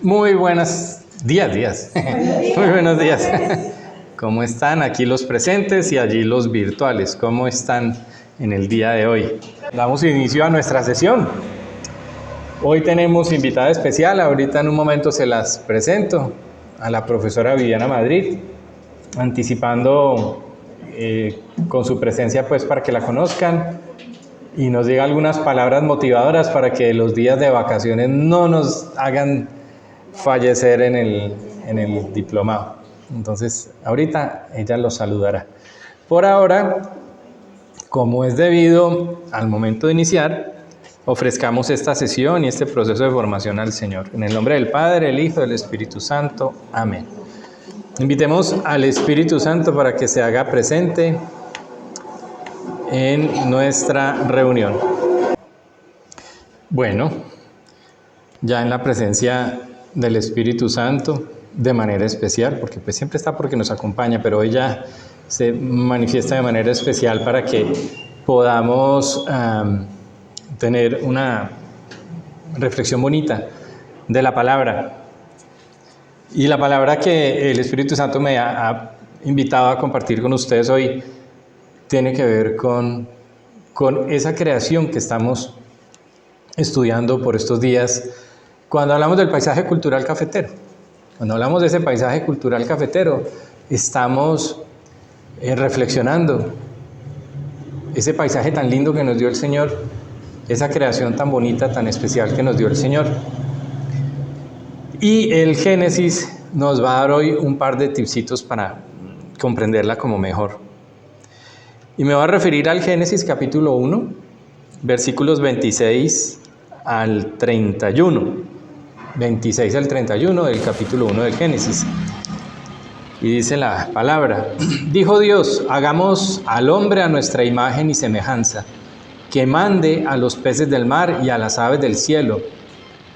Muy buenos días. Muy buenos días. ¿Cómo están aquí los presentes y allí los virtuales? ¿Cómo están en el día de hoy? Damos inicio a nuestra sesión. Hoy tenemos invitada especial, ahorita en un momento se las presento, a la profesora Viviana Madrid, anticipando con su presencia pues para que la conozcan y nos diga algunas palabras motivadoras para que los días de vacaciones no nos hagan fallecer en el diplomado. Entonces, ahorita ella los saludará. Por ahora, como es debido al momento de iniciar, ofrezcamos esta sesión y este proceso de formación al Señor. En el nombre del Padre, el Hijo y del Espíritu Santo. Amén. Invitemos al Espíritu Santo para que se haga presente en nuestra reunión. Bueno, ya en la presencia del Espíritu Santo de manera especial, porque pues siempre está porque nos acompaña, pero hoy ya se manifiesta de manera especial para que podamos tener una reflexión bonita de la palabra. Y la palabra que el Espíritu Santo me ha invitado a compartir con ustedes hoy tiene que ver con esa creación que estamos estudiando por estos días cuando hablamos del paisaje cultural cafetero. Cuando hablamos de ese paisaje cultural cafetero, estamos reflexionando ese paisaje tan lindo que nos dio el Señor, esa creación tan bonita, tan especial que nos dio el Señor. Y el Génesis nos va a dar hoy un par de tipsitos para comprenderla como mejor. Y me voy a referir al Génesis capítulo 1, versículos 26 al 31. 26 al 31 del capítulo 1 del Génesis. Y dice la palabra: dijo Dios, hagamos al hombre a nuestra imagen y semejanza, que mande a los peces del mar y a las aves del cielo,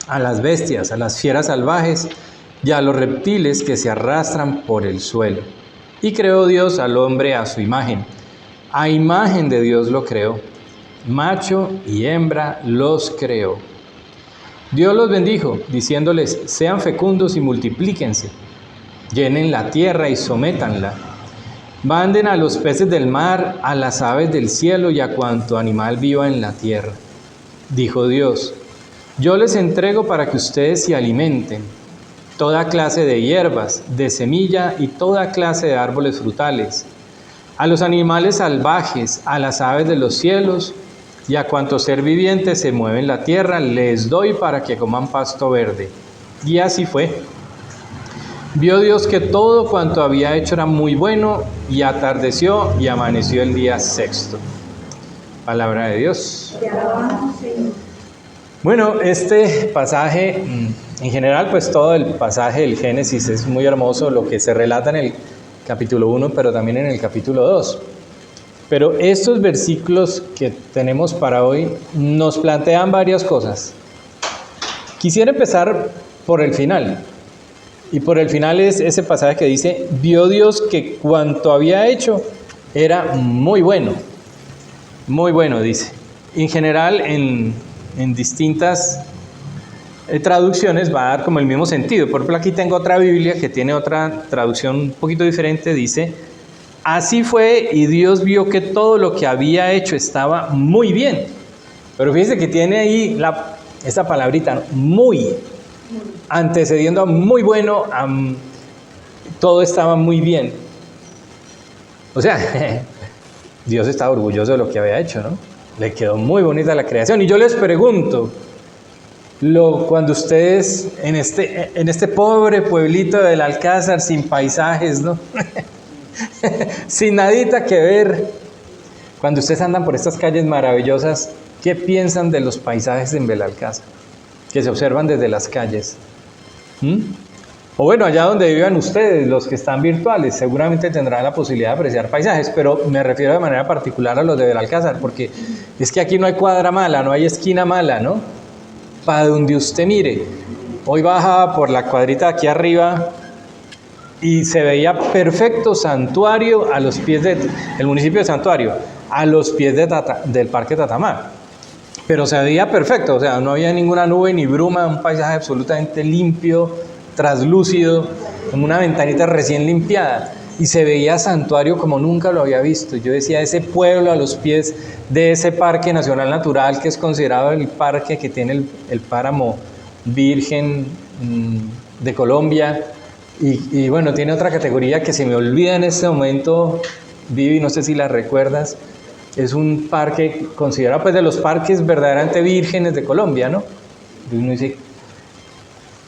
a las bestias, a las fieras salvajes y a los reptiles que se arrastran por el suelo. Y creó Dios al hombre a su imagen. A imagen de Dios lo creó, macho y hembra los creó. Dios los bendijo, diciéndoles: sean fecundos y multiplíquense, llenen la tierra y sométanla, manden a los peces del mar, a las aves del cielo y a cuanto animal viva en la tierra. Dijo Dios: yo les entrego para que ustedes se alimenten, toda clase de hierbas, de semilla y toda clase de árboles frutales, a los animales salvajes, a las aves de los cielos, y a cuanto ser viviente se mueve en la tierra, les doy para que coman pasto verde. Y así fue. Vio Dios que todo cuanto había hecho era muy bueno, y atardeció y amaneció el día sexto. Palabra de Dios. Bueno, este pasaje, en general, pues todo el pasaje del Génesis es muy hermoso, lo que se relata en el capítulo 1, pero también en el capítulo 2. Pero estos versículos que tenemos para hoy nos plantean varias cosas. Quisiera empezar por el final. Y por el final es ese pasaje que dice: vio Dios que cuanto había hecho era muy bueno. Muy bueno, dice. En general, en distintas traducciones va a dar como el mismo sentido. Por ejemplo, aquí tengo otra Biblia que tiene otra traducción un poquito diferente. Dice: así fue, y Dios vio que todo lo que había hecho estaba muy bien. Pero fíjense que tiene ahí esa palabrita, muy, antecediendo a muy bueno, todo estaba muy bien. O sea, Dios estaba orgulloso de lo que había hecho, ¿no? Le quedó muy bonita la creación. Y yo les pregunto, cuando ustedes en este pobre pueblito del Alcázar, sin paisajes, ¿no? Sin nadita que ver, cuando ustedes andan por estas calles maravillosas, ¿qué piensan de los paisajes en Belalcázar que se observan desde las calles? O bueno, allá donde vivan ustedes, los que están virtuales, seguramente tendrán la posibilidad de apreciar paisajes, pero me refiero de manera particular a los de Belalcázar, porque es que aquí no hay cuadra mala, no hay esquina mala, ¿no? Para donde usted mire. Hoy bajaba por la cuadrita de aquí arriba y se veía perfecto Santuario a los pies del municipio de Santuario, a los pies del Parque Tatamá. pero se veía perfecto, o sea, no había ninguna nube ni bruma, un paisaje absolutamente limpio, traslúcido, como una ventanita recién limpiada, y se veía santuario como nunca lo había visto. Yo decía, ese pueblo a los pies de ese parque nacional natural, que es considerado el parque que tiene el páramo virgen de Colombia, y bueno, tiene otra categoría que se me olvida en este momento, Vivi, no sé si la recuerdas. Es un parque considerado pues de los parques verdaderamente vírgenes de Colombia, ¿no? Y uno dice,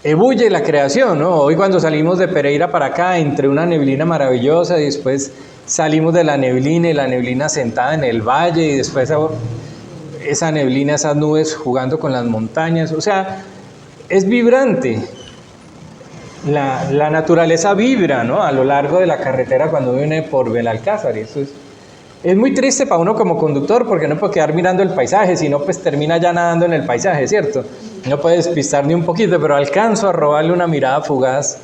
ebulle la creación, ¿no? Hoy cuando salimos de Pereira para acá, entre una neblina maravillosa, y después salimos de la neblina, y la neblina sentada en el valle, y después esa neblina, esas nubes jugando con las montañas, o sea, es vibrante. La naturaleza vibra, ¿no? A lo largo de la carretera cuando viene por Belalcázar, y eso es muy triste para uno como conductor porque no puede quedar mirando el paisaje, sino pues termina ya nadando en el paisaje, ¿cierto? No puede despistar ni un poquito, pero alcanzo a robarle una mirada fugaz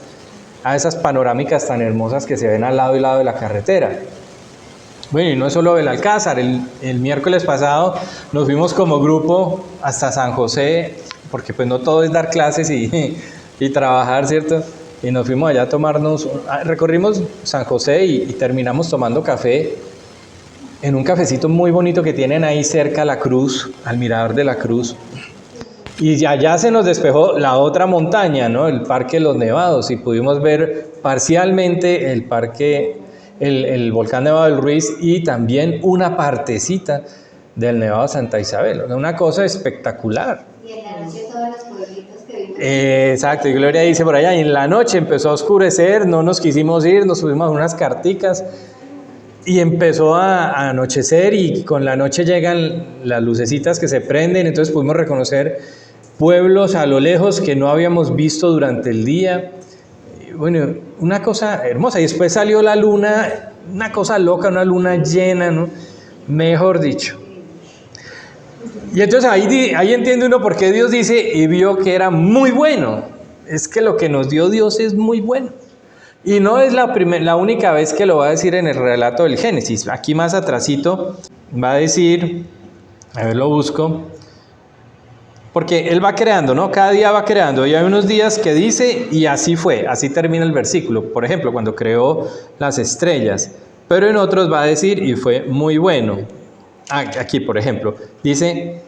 a esas panorámicas tan hermosas que se ven al lado y lado de la carretera. Bueno, y no es solo Belalcázar, el miércoles pasado nos fuimos como grupo hasta San José, porque pues no todo es dar clases y trabajar, ¿cierto? Y nos fuimos allá a tomarnos, recorrimos San José y terminamos tomando café en un cafecito muy bonito que tienen ahí cerca a la cruz, al mirador de la cruz. Y allá se nos despejó la otra montaña, ¿no? El Parque de los Nevados, y pudimos ver parcialmente el parque, el volcán Nevado del Ruiz, y también una partecita del Nevado Santa Isabel. Una cosa espectacular. Y en la noche todos los pueblitos que vimos. Exacto, y Gloria dice por allá, y en la noche empezó a oscurecer, no nos quisimos ir, nos subimos a unas carticas, y empezó a anochecer, y con la noche llegan las lucecitas que se prenden, entonces pudimos reconocer pueblos a lo lejos que no habíamos visto durante el día. Bueno, una cosa hermosa. Y después salió la luna, una cosa loca, una luna llena, ¿no? Mejor dicho. Y entonces ahí entiende uno por qué Dios dice, y vio que era muy bueno. Es que lo que nos dio Dios es muy bueno. Y no es la única vez que lo va a decir en el relato del Génesis. Aquí más atrasito va a decir, a ver, lo busco, porque él va creando, ¿no? Cada día va creando. Y hay unos días que dice, y así fue, así termina el versículo. Por ejemplo, cuando creó las estrellas. Pero en otros va a decir, y fue muy bueno. Aquí, por ejemplo, dice,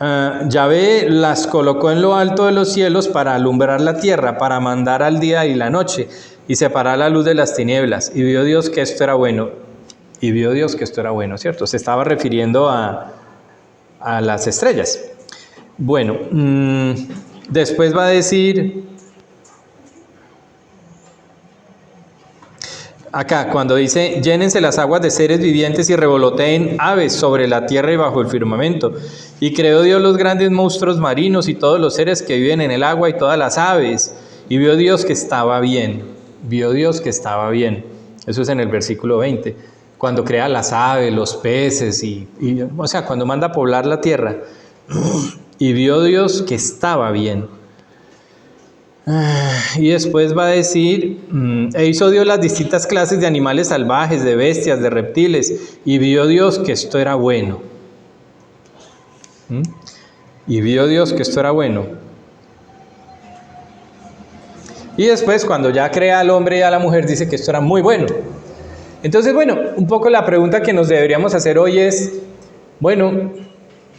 Yahvé las colocó en lo alto de los cielos para alumbrar la tierra, para mandar al día y la noche, y separar la luz de las tinieblas. Y vio Dios que esto era bueno. Y vio Dios que esto era bueno, ¿cierto? Se estaba refiriendo a las estrellas. Bueno, después va a decir, acá cuando dice, llénense las aguas de seres vivientes y revoloteen aves sobre la tierra y bajo el firmamento. Y creó Dios los grandes monstruos marinos y todos los seres que viven en el agua y todas las aves. Y vio Dios que estaba bien. Vio Dios que estaba bien. Eso es en el versículo 20. Cuando crea las aves, los peces, o sea, cuando manda a poblar la tierra. Y vio Dios que estaba bien. Y después va a decir, e hizo Dios las distintas clases de animales salvajes, de bestias, de reptiles, y vio Dios que esto era bueno. Y vio Dios que esto era bueno. Y después, cuando ya crea al hombre y a la mujer, dice que esto era muy bueno. Entonces, bueno, un poco la pregunta que nos deberíamos hacer hoy es, bueno,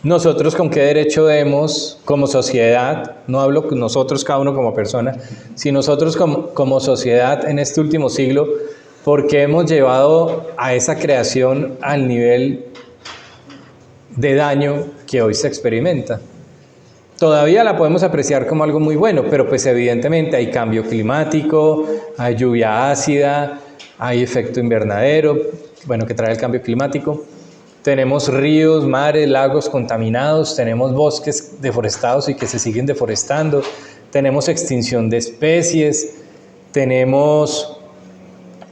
nosotros con qué derecho debemos como sociedad, no hablo con nosotros cada uno como persona, sino nosotros como sociedad en este último siglo, porque hemos llevado a esa creación al nivel de daño que hoy se experimenta. Todavía la podemos apreciar como algo muy bueno, pero pues evidentemente hay cambio climático, hay lluvia ácida, hay efecto invernadero, bueno, que trae el cambio climático. Tenemos ríos, mares, lagos contaminados, tenemos bosques deforestados y que se siguen deforestando, tenemos extinción de especies, tenemos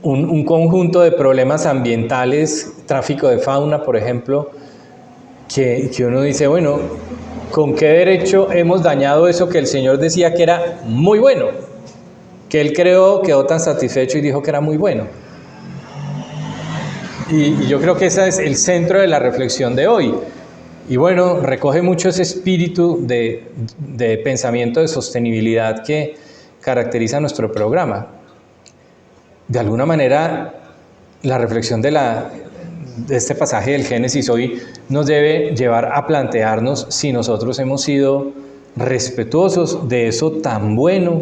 un conjunto de problemas ambientales, tráfico de fauna, por ejemplo, que uno dice, bueno, ¿con qué derecho hemos dañado eso que el Señor decía que era muy bueno? Que Él creó, quedó tan satisfecho y dijo que era muy bueno. Y yo creo que ese es el centro de la reflexión de hoy. Y bueno, recoge mucho ese espíritu de pensamiento de sostenibilidad que caracteriza nuestro programa. De alguna manera, la reflexión de este pasaje del Génesis hoy nos debe llevar a plantearnos si nosotros hemos sido respetuosos de eso tan bueno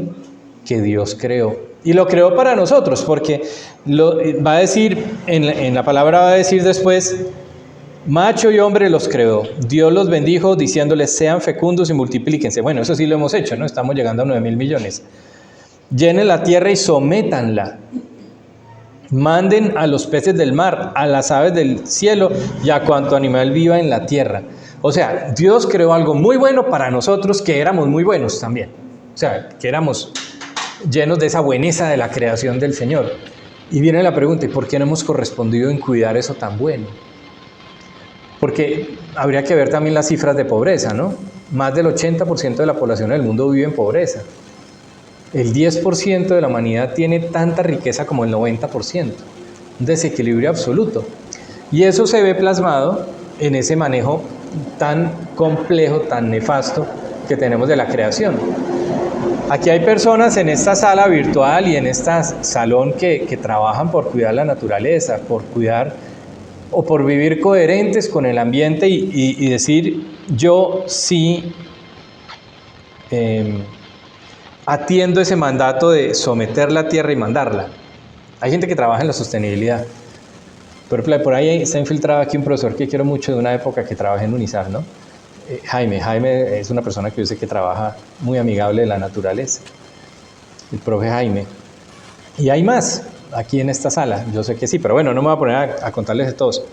que Dios creó. Y lo creó para nosotros, porque va a decir, en la palabra va a decir después, macho y hombre los creó. Dios los bendijo diciéndoles, sean fecundos y multiplíquense. Bueno, eso sí lo hemos hecho, ¿no? Estamos llegando a 9.000 millones. Llenen la tierra y sométanla. Manden a los peces del mar, a las aves del cielo y a cuanto animal viva en la tierra. O sea, Dios creó algo muy bueno para nosotros, que éramos muy buenos también. O sea, que éramos llenos de esa bueneza de la creación del Señor. Y viene la pregunta, ¿y por qué no hemos correspondido en cuidar eso tan bueno? Porque habría que ver también las cifras de pobreza, ¿no? Más del 80% de la población del mundo vive en pobreza. El 10% de la humanidad tiene tanta riqueza como el 90%. Un desequilibrio absoluto. Y eso se ve plasmado en ese manejo tan complejo, tan nefasto que tenemos de la creación. Aquí hay personas en esta sala virtual y en este salón que trabajan por cuidar la naturaleza, por cuidar o por vivir coherentes con el ambiente y decir, yo sí atiendo ese mandato de someter la tierra y mandarla. Hay gente que trabaja en la sostenibilidad. Por ahí está infiltrado aquí un profesor que quiero mucho de una época que trabajé en UNISAR, ¿no? Jaime es una persona que yo sé que trabaja muy amigable de la naturaleza. El profe Jaime. Y hay más aquí en esta sala, yo sé que sí, pero bueno, no me voy a poner a contarles de todos.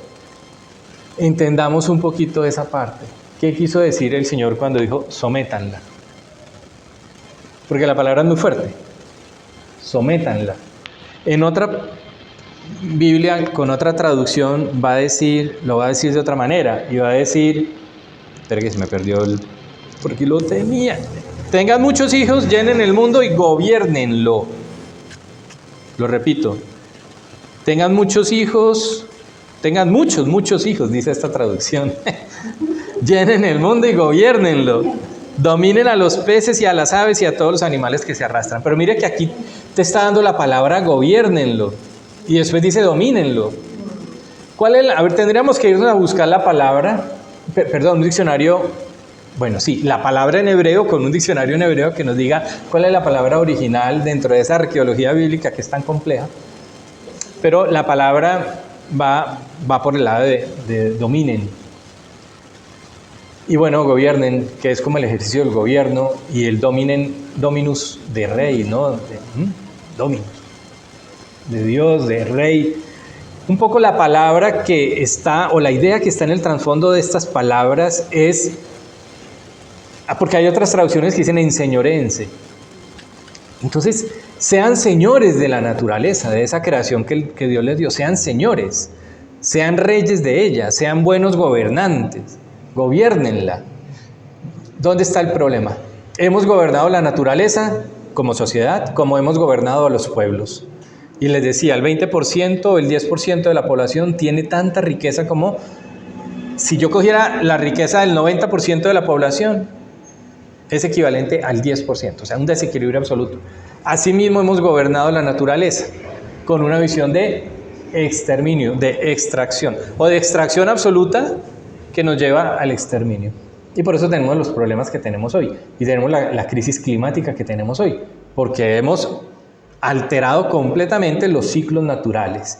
Entendamos un poquito esa parte. ¿Qué quiso decir el Señor cuando dijo sométanla? Porque la palabra es muy fuerte. Sométanla. En otra Biblia, con otra traducción, lo va a decir de otra manera. Y va a decir, espera que se me perdió porque lo tenía. Tengan muchos hijos, llenen el mundo y gobiernenlo. Lo repito. Tengan muchos hijos, muchos hijos, dice esta traducción. Llenen el mundo y gobiernenlo. Dominen a los peces y a las aves y a todos los animales que se arrastran. Pero mire que aquí te está dando la palabra gobiernenlo. Y después dice domínenlo. ¿Cuál es a ver, tendríamos que irnos a buscar la palabra, un diccionario, bueno, sí, la palabra en hebreo, con un diccionario en hebreo que nos diga cuál es la palabra original dentro de esa arqueología bíblica que es tan compleja. Pero la palabra va por el lado de dominen. Y bueno, gobiernen, que es como el ejercicio del gobierno, y el dominus de rey, ¿no? Dominus. De Dios, de rey. Un poco la palabra que está, o la idea que está en el trasfondo de estas palabras es, porque hay otras traducciones que dicen enseñorense. Entonces, sean señores de la naturaleza, de esa creación que Dios les dio, sean señores, sean reyes de ella, sean buenos gobernantes, gobiernenla. ¿Dónde está el problema? Hemos gobernado la naturaleza como sociedad, como hemos gobernado a los pueblos. Y les decía, el 20% o el 10% de la población tiene tanta riqueza como si yo cogiera la riqueza del 90% de la población, es equivalente al 10%, o sea, un desequilibrio absoluto. Asimismo hemos gobernado la naturaleza con una visión de exterminio, de extracción, o de extracción absoluta que nos lleva al exterminio. Y por eso tenemos los problemas que tenemos hoy, y tenemos la crisis climática que tenemos hoy, porque hemos alterado completamente los ciclos naturales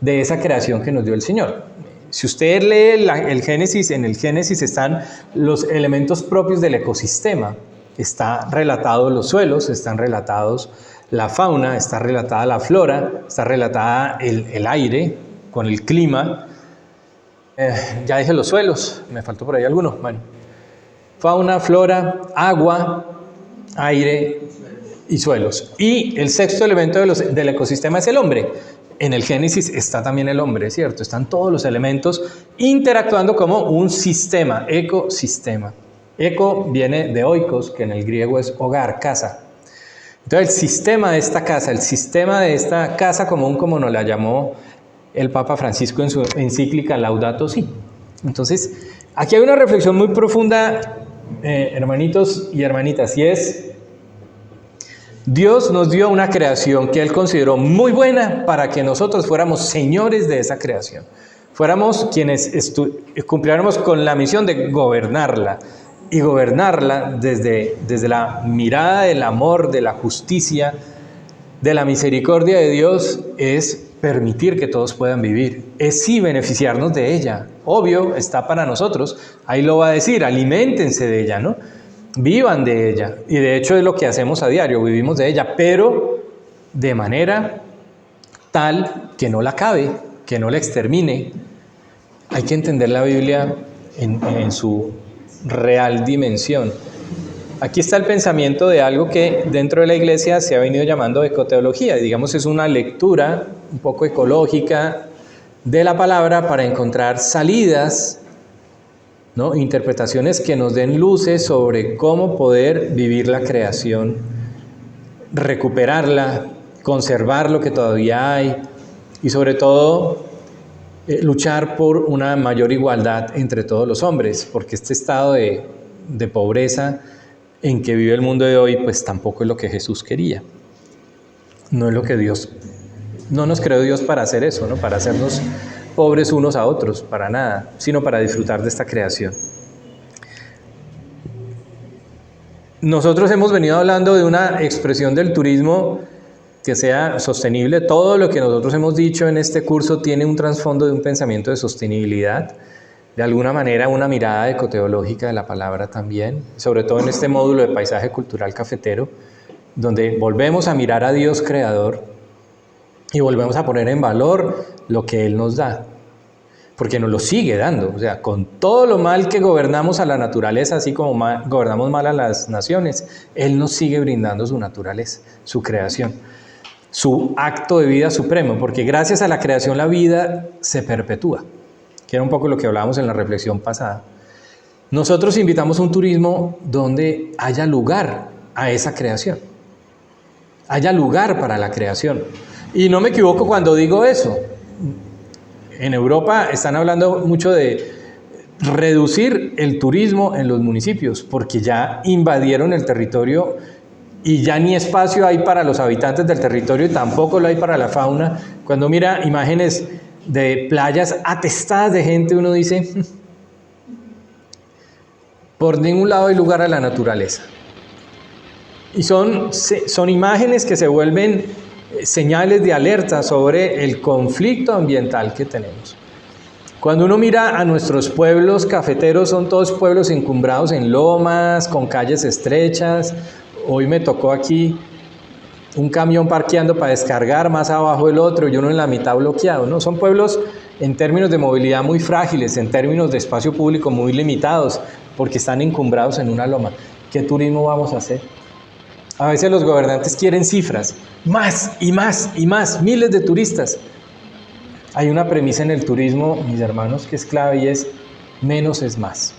de esa creación que nos dio el Señor. Si usted lee el Génesis, en el Génesis están los elementos propios del ecosistema. Está relatado los suelos, están relatados la fauna, está relatada la flora, está relatada el aire con el clima. Ya dije los suelos, me faltó por ahí alguno. Bueno, fauna, flora, agua, aire y suelos. Y el sexto elemento del ecosistema es el hombre. En el Génesis está también el hombre, ¿cierto? Están todos los elementos interactuando como un sistema, ecosistema. Eco viene de oikos, que en el griego es hogar, casa. Entonces el sistema de esta casa común, como nos la llamó el Papa Francisco en su encíclica Laudato Si. Entonces Aquí hay una reflexión muy profunda, hermanitos y hermanitas, y es: Dios nos dio una creación que Él consideró muy buena para que nosotros fuéramos señores de esa creación. Fuéramos quienes cumpliéramos con la misión de gobernarla. Y gobernarla desde la mirada del amor, de la justicia, de la misericordia de Dios, es permitir que todos puedan vivir. Es sí beneficiarnos de ella. Obvio, está para nosotros. Ahí lo va a decir, aliméntense de ella, ¿no? Vivan de ella. Y de hecho es lo que hacemos a diario, vivimos de ella, pero de manera tal que no la acabe, que no la extermine. Hay que entender la Biblia en su real dimensión. Aquí está el pensamiento de algo que dentro de la iglesia se ha venido llamando ecoteología. Digamos, es una lectura un poco ecológica de la palabra para encontrar salidas, ¿no? Interpretaciones que nos den luces sobre cómo poder vivir la creación, recuperarla, conservar lo que todavía hay y sobre todo luchar por una mayor igualdad entre todos los hombres, porque este estado de pobreza en que vive el mundo de hoy, pues tampoco es lo que Jesús quería. No es lo que Dios, no nos creó Dios para hacer eso, ¿no? Para hacernos pobres unos a otros, para nada, sino para disfrutar de esta creación. Nosotros hemos venido hablando de una expresión del turismo que sea sostenible. Todo lo que nosotros hemos dicho en este curso tiene un trasfondo de un pensamiento de sostenibilidad, de alguna manera una mirada ecoteológica de la palabra también, sobre todo en este módulo de paisaje cultural cafetero, donde volvemos a mirar a Dios creador y volvemos a poner en valor lo que Él nos da, porque nos lo sigue dando. O sea, con todo lo mal que gobernamos a la naturaleza, así como gobernamos mal a las naciones, Él nos sigue brindando su naturaleza, su creación, su acto de vida supremo, porque gracias a la creación la vida se perpetúa, que era un poco lo que hablábamos en la reflexión pasada. Nosotros invitamos un turismo donde haya lugar a esa creación, haya lugar para la creación. Y no me equivoco cuando digo eso. En Europa están hablando mucho de reducir el turismo en los municipios, porque ya invadieron el territorio y ya ni espacio hay para los habitantes del territorio y tampoco lo hay para la fauna. Cuando mira imágenes de playas atestadas de gente, uno dice, por ningún lado hay lugar a la naturaleza. Y son imágenes que se vuelven señales de alerta sobre el conflicto ambiental que tenemos. Cuando uno mira a nuestros pueblos cafeteros, son todos pueblos encumbrados en lomas, con calles estrechas. Hoy me tocó aquí un camión parqueando para descargar, más abajo el otro y uno en la mitad bloqueado, ¿no? Son pueblos en términos de movilidad muy frágiles, en términos de espacio público muy limitados, porque están encumbrados en una loma. ¿Qué turismo vamos a hacer? A veces los gobernantes quieren cifras, más y más y más, miles de turistas. Hay una premisa en el turismo, mis hermanos, que es clave y es menos es más.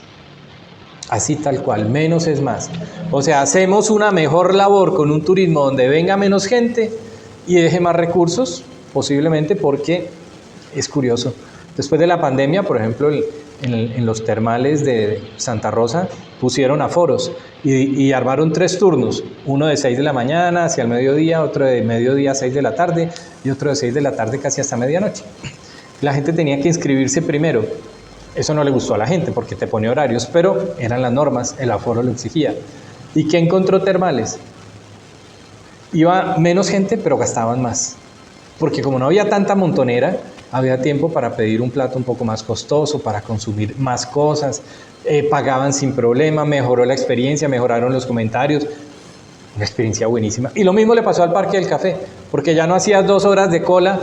Así tal cual, menos es más. O sea, hacemos una mejor labor con un turismo donde venga menos gente y deje más recursos, posiblemente, porque es curioso. Después de la pandemia, por ejemplo, en los termales de Santa Rosa pusieron aforos y armaron 3 turnos, uno de 6 de la mañana hacia el mediodía, otro de mediodía a 6 de la tarde y otro de 6 de la tarde casi hasta medianoche. La gente tenía que inscribirse primero. Eso no le gustó a la gente porque te pone horarios, pero eran las normas, el aforo lo exigía. ¿Y qué encontró termales? Iba menos gente, pero gastaban más. Porque como no había tanta montonera, había tiempo para pedir un plato un poco más costoso, para consumir más cosas, pagaban sin problema, mejoró la experiencia, mejoraron los comentarios, una experiencia buenísima. Y lo mismo le pasó al Parque del Café, porque ya no hacías 2 horas de cola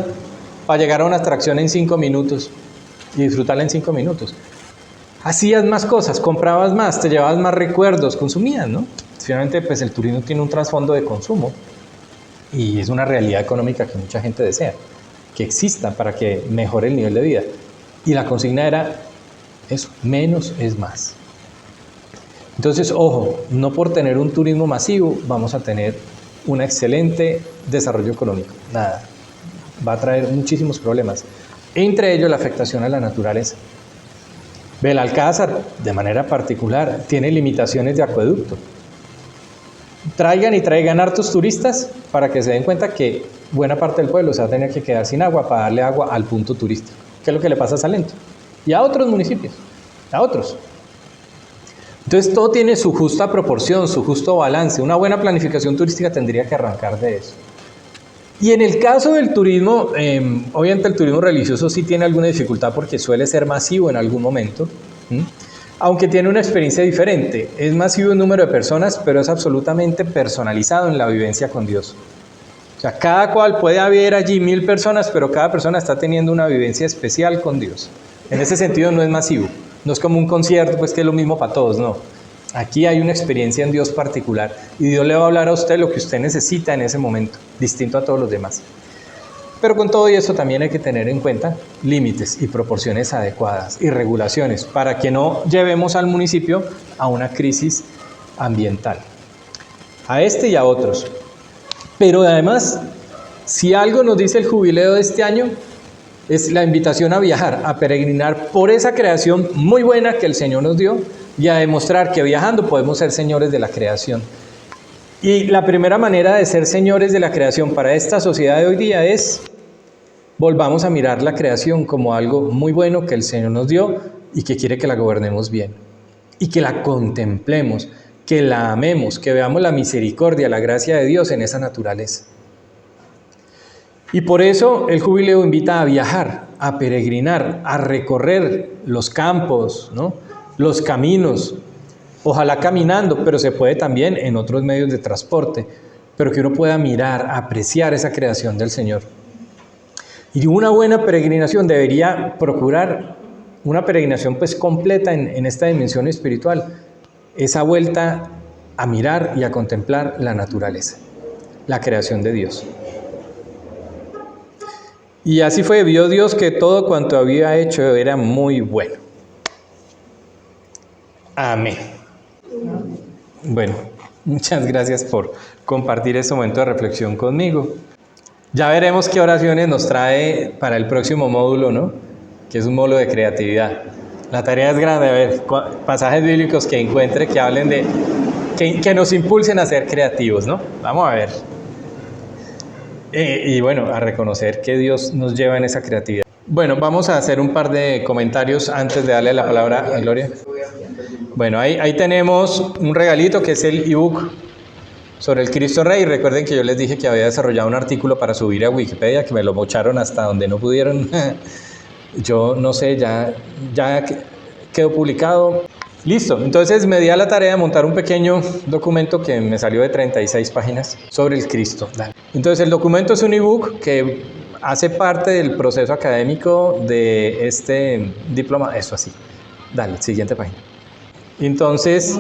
para llegar a una atracción en 5 minutos y disfrutarla en 5 minutos. Hacías más cosas, comprabas más, te llevabas más recuerdos, consumías, ¿no? Finalmente, pues el turismo tiene un trasfondo de consumo y es una realidad económica que mucha gente desea, que exista para que mejore el nivel de vida. Y la consigna era eso, menos es más. Entonces, ojo, no por tener un turismo masivo vamos a tener un excelente desarrollo económico, nada. Va a traer muchísimos problemas, entre ellos la afectación a la naturaleza. Belalcázar, de manera particular, tiene limitaciones de acueducto. Traigan hartos turistas para que se den cuenta que buena parte del pueblo se va a tener que quedar sin agua para darle agua al punto turístico, que es lo que le pasa a Salento y a otros municipios, a otros. Entonces todo tiene su justa proporción, su justo balance. Una buena planificación turística tendría que arrancar de eso. Y en el caso del turismo, obviamente el turismo religioso sí tiene alguna dificultad porque suele ser masivo en algún momento, aunque tiene una experiencia diferente. Es masivo en número de personas, pero es absolutamente personalizado en la vivencia con Dios. O sea, cada cual puede haber allí 1000 personas, pero cada persona está teniendo una vivencia especial con Dios. En ese sentido no es masivo, no es como un concierto, pues que es lo mismo para todos, no. Aquí hay una experiencia en Dios particular y Dios le va a hablar a usted lo que usted necesita en ese momento, distinto a todos los demás. Pero con todo eso también hay que tener en cuenta límites y proporciones adecuadas y regulaciones para que no llevemos al municipio a una crisis ambiental, a este y a otros. Pero además, si algo nos dice el jubileo de este año, es la invitación a viajar, a peregrinar por esa creación muy buena que el Señor nos dio y a demostrar que viajando podemos ser señores de la creación. Y la primera manera de ser señores de la creación para esta sociedad de hoy día es volvamos a mirar la creación como algo muy bueno que el Señor nos dio y que quiere que la gobernemos bien y que la contemplemos, que la amemos, que veamos la misericordia, la gracia de Dios en esa naturaleza. Y por eso el jubileo invita a viajar, a peregrinar, a recorrer los campos, ¿no? Los caminos, ojalá caminando, pero se puede también en otros medios de transporte, pero que uno pueda mirar, apreciar esa creación del Señor. Y una buena peregrinación debería procurar una peregrinación pues completa en esta dimensión espiritual, esa vuelta a mirar y a contemplar la naturaleza, la creación de Dios. Y así fue, vio Dios que todo cuanto había hecho era muy bueno. Amén. Bueno, muchas gracias por compartir este momento de reflexión conmigo. Ya veremos qué oraciones nos trae para el próximo módulo, ¿no? Que es un módulo de creatividad. La tarea es grande, a ver, pasajes bíblicos que encuentre que hablen de, que nos impulsen a ser creativos, ¿no? Vamos a ver. Y bueno, a reconocer que Dios nos lleva en esa creatividad. Bueno, vamos a hacer un par de comentarios antes de darle la palabra a Gloria. Bueno, ahí tenemos un regalito que es el ebook sobre el Cristo Rey. Recuerden que yo les dije que había desarrollado un artículo para subir a Wikipedia, que me lo mocharon hasta donde no pudieron. Yo no sé, ya quedó publicado. Listo, entonces me di a la tarea de montar un pequeño documento que me salió de 36 páginas sobre el Cristo. Entonces el documento es un ebook que hace parte del proceso académico de este diploma. Eso así. Dale, siguiente página. Entonces,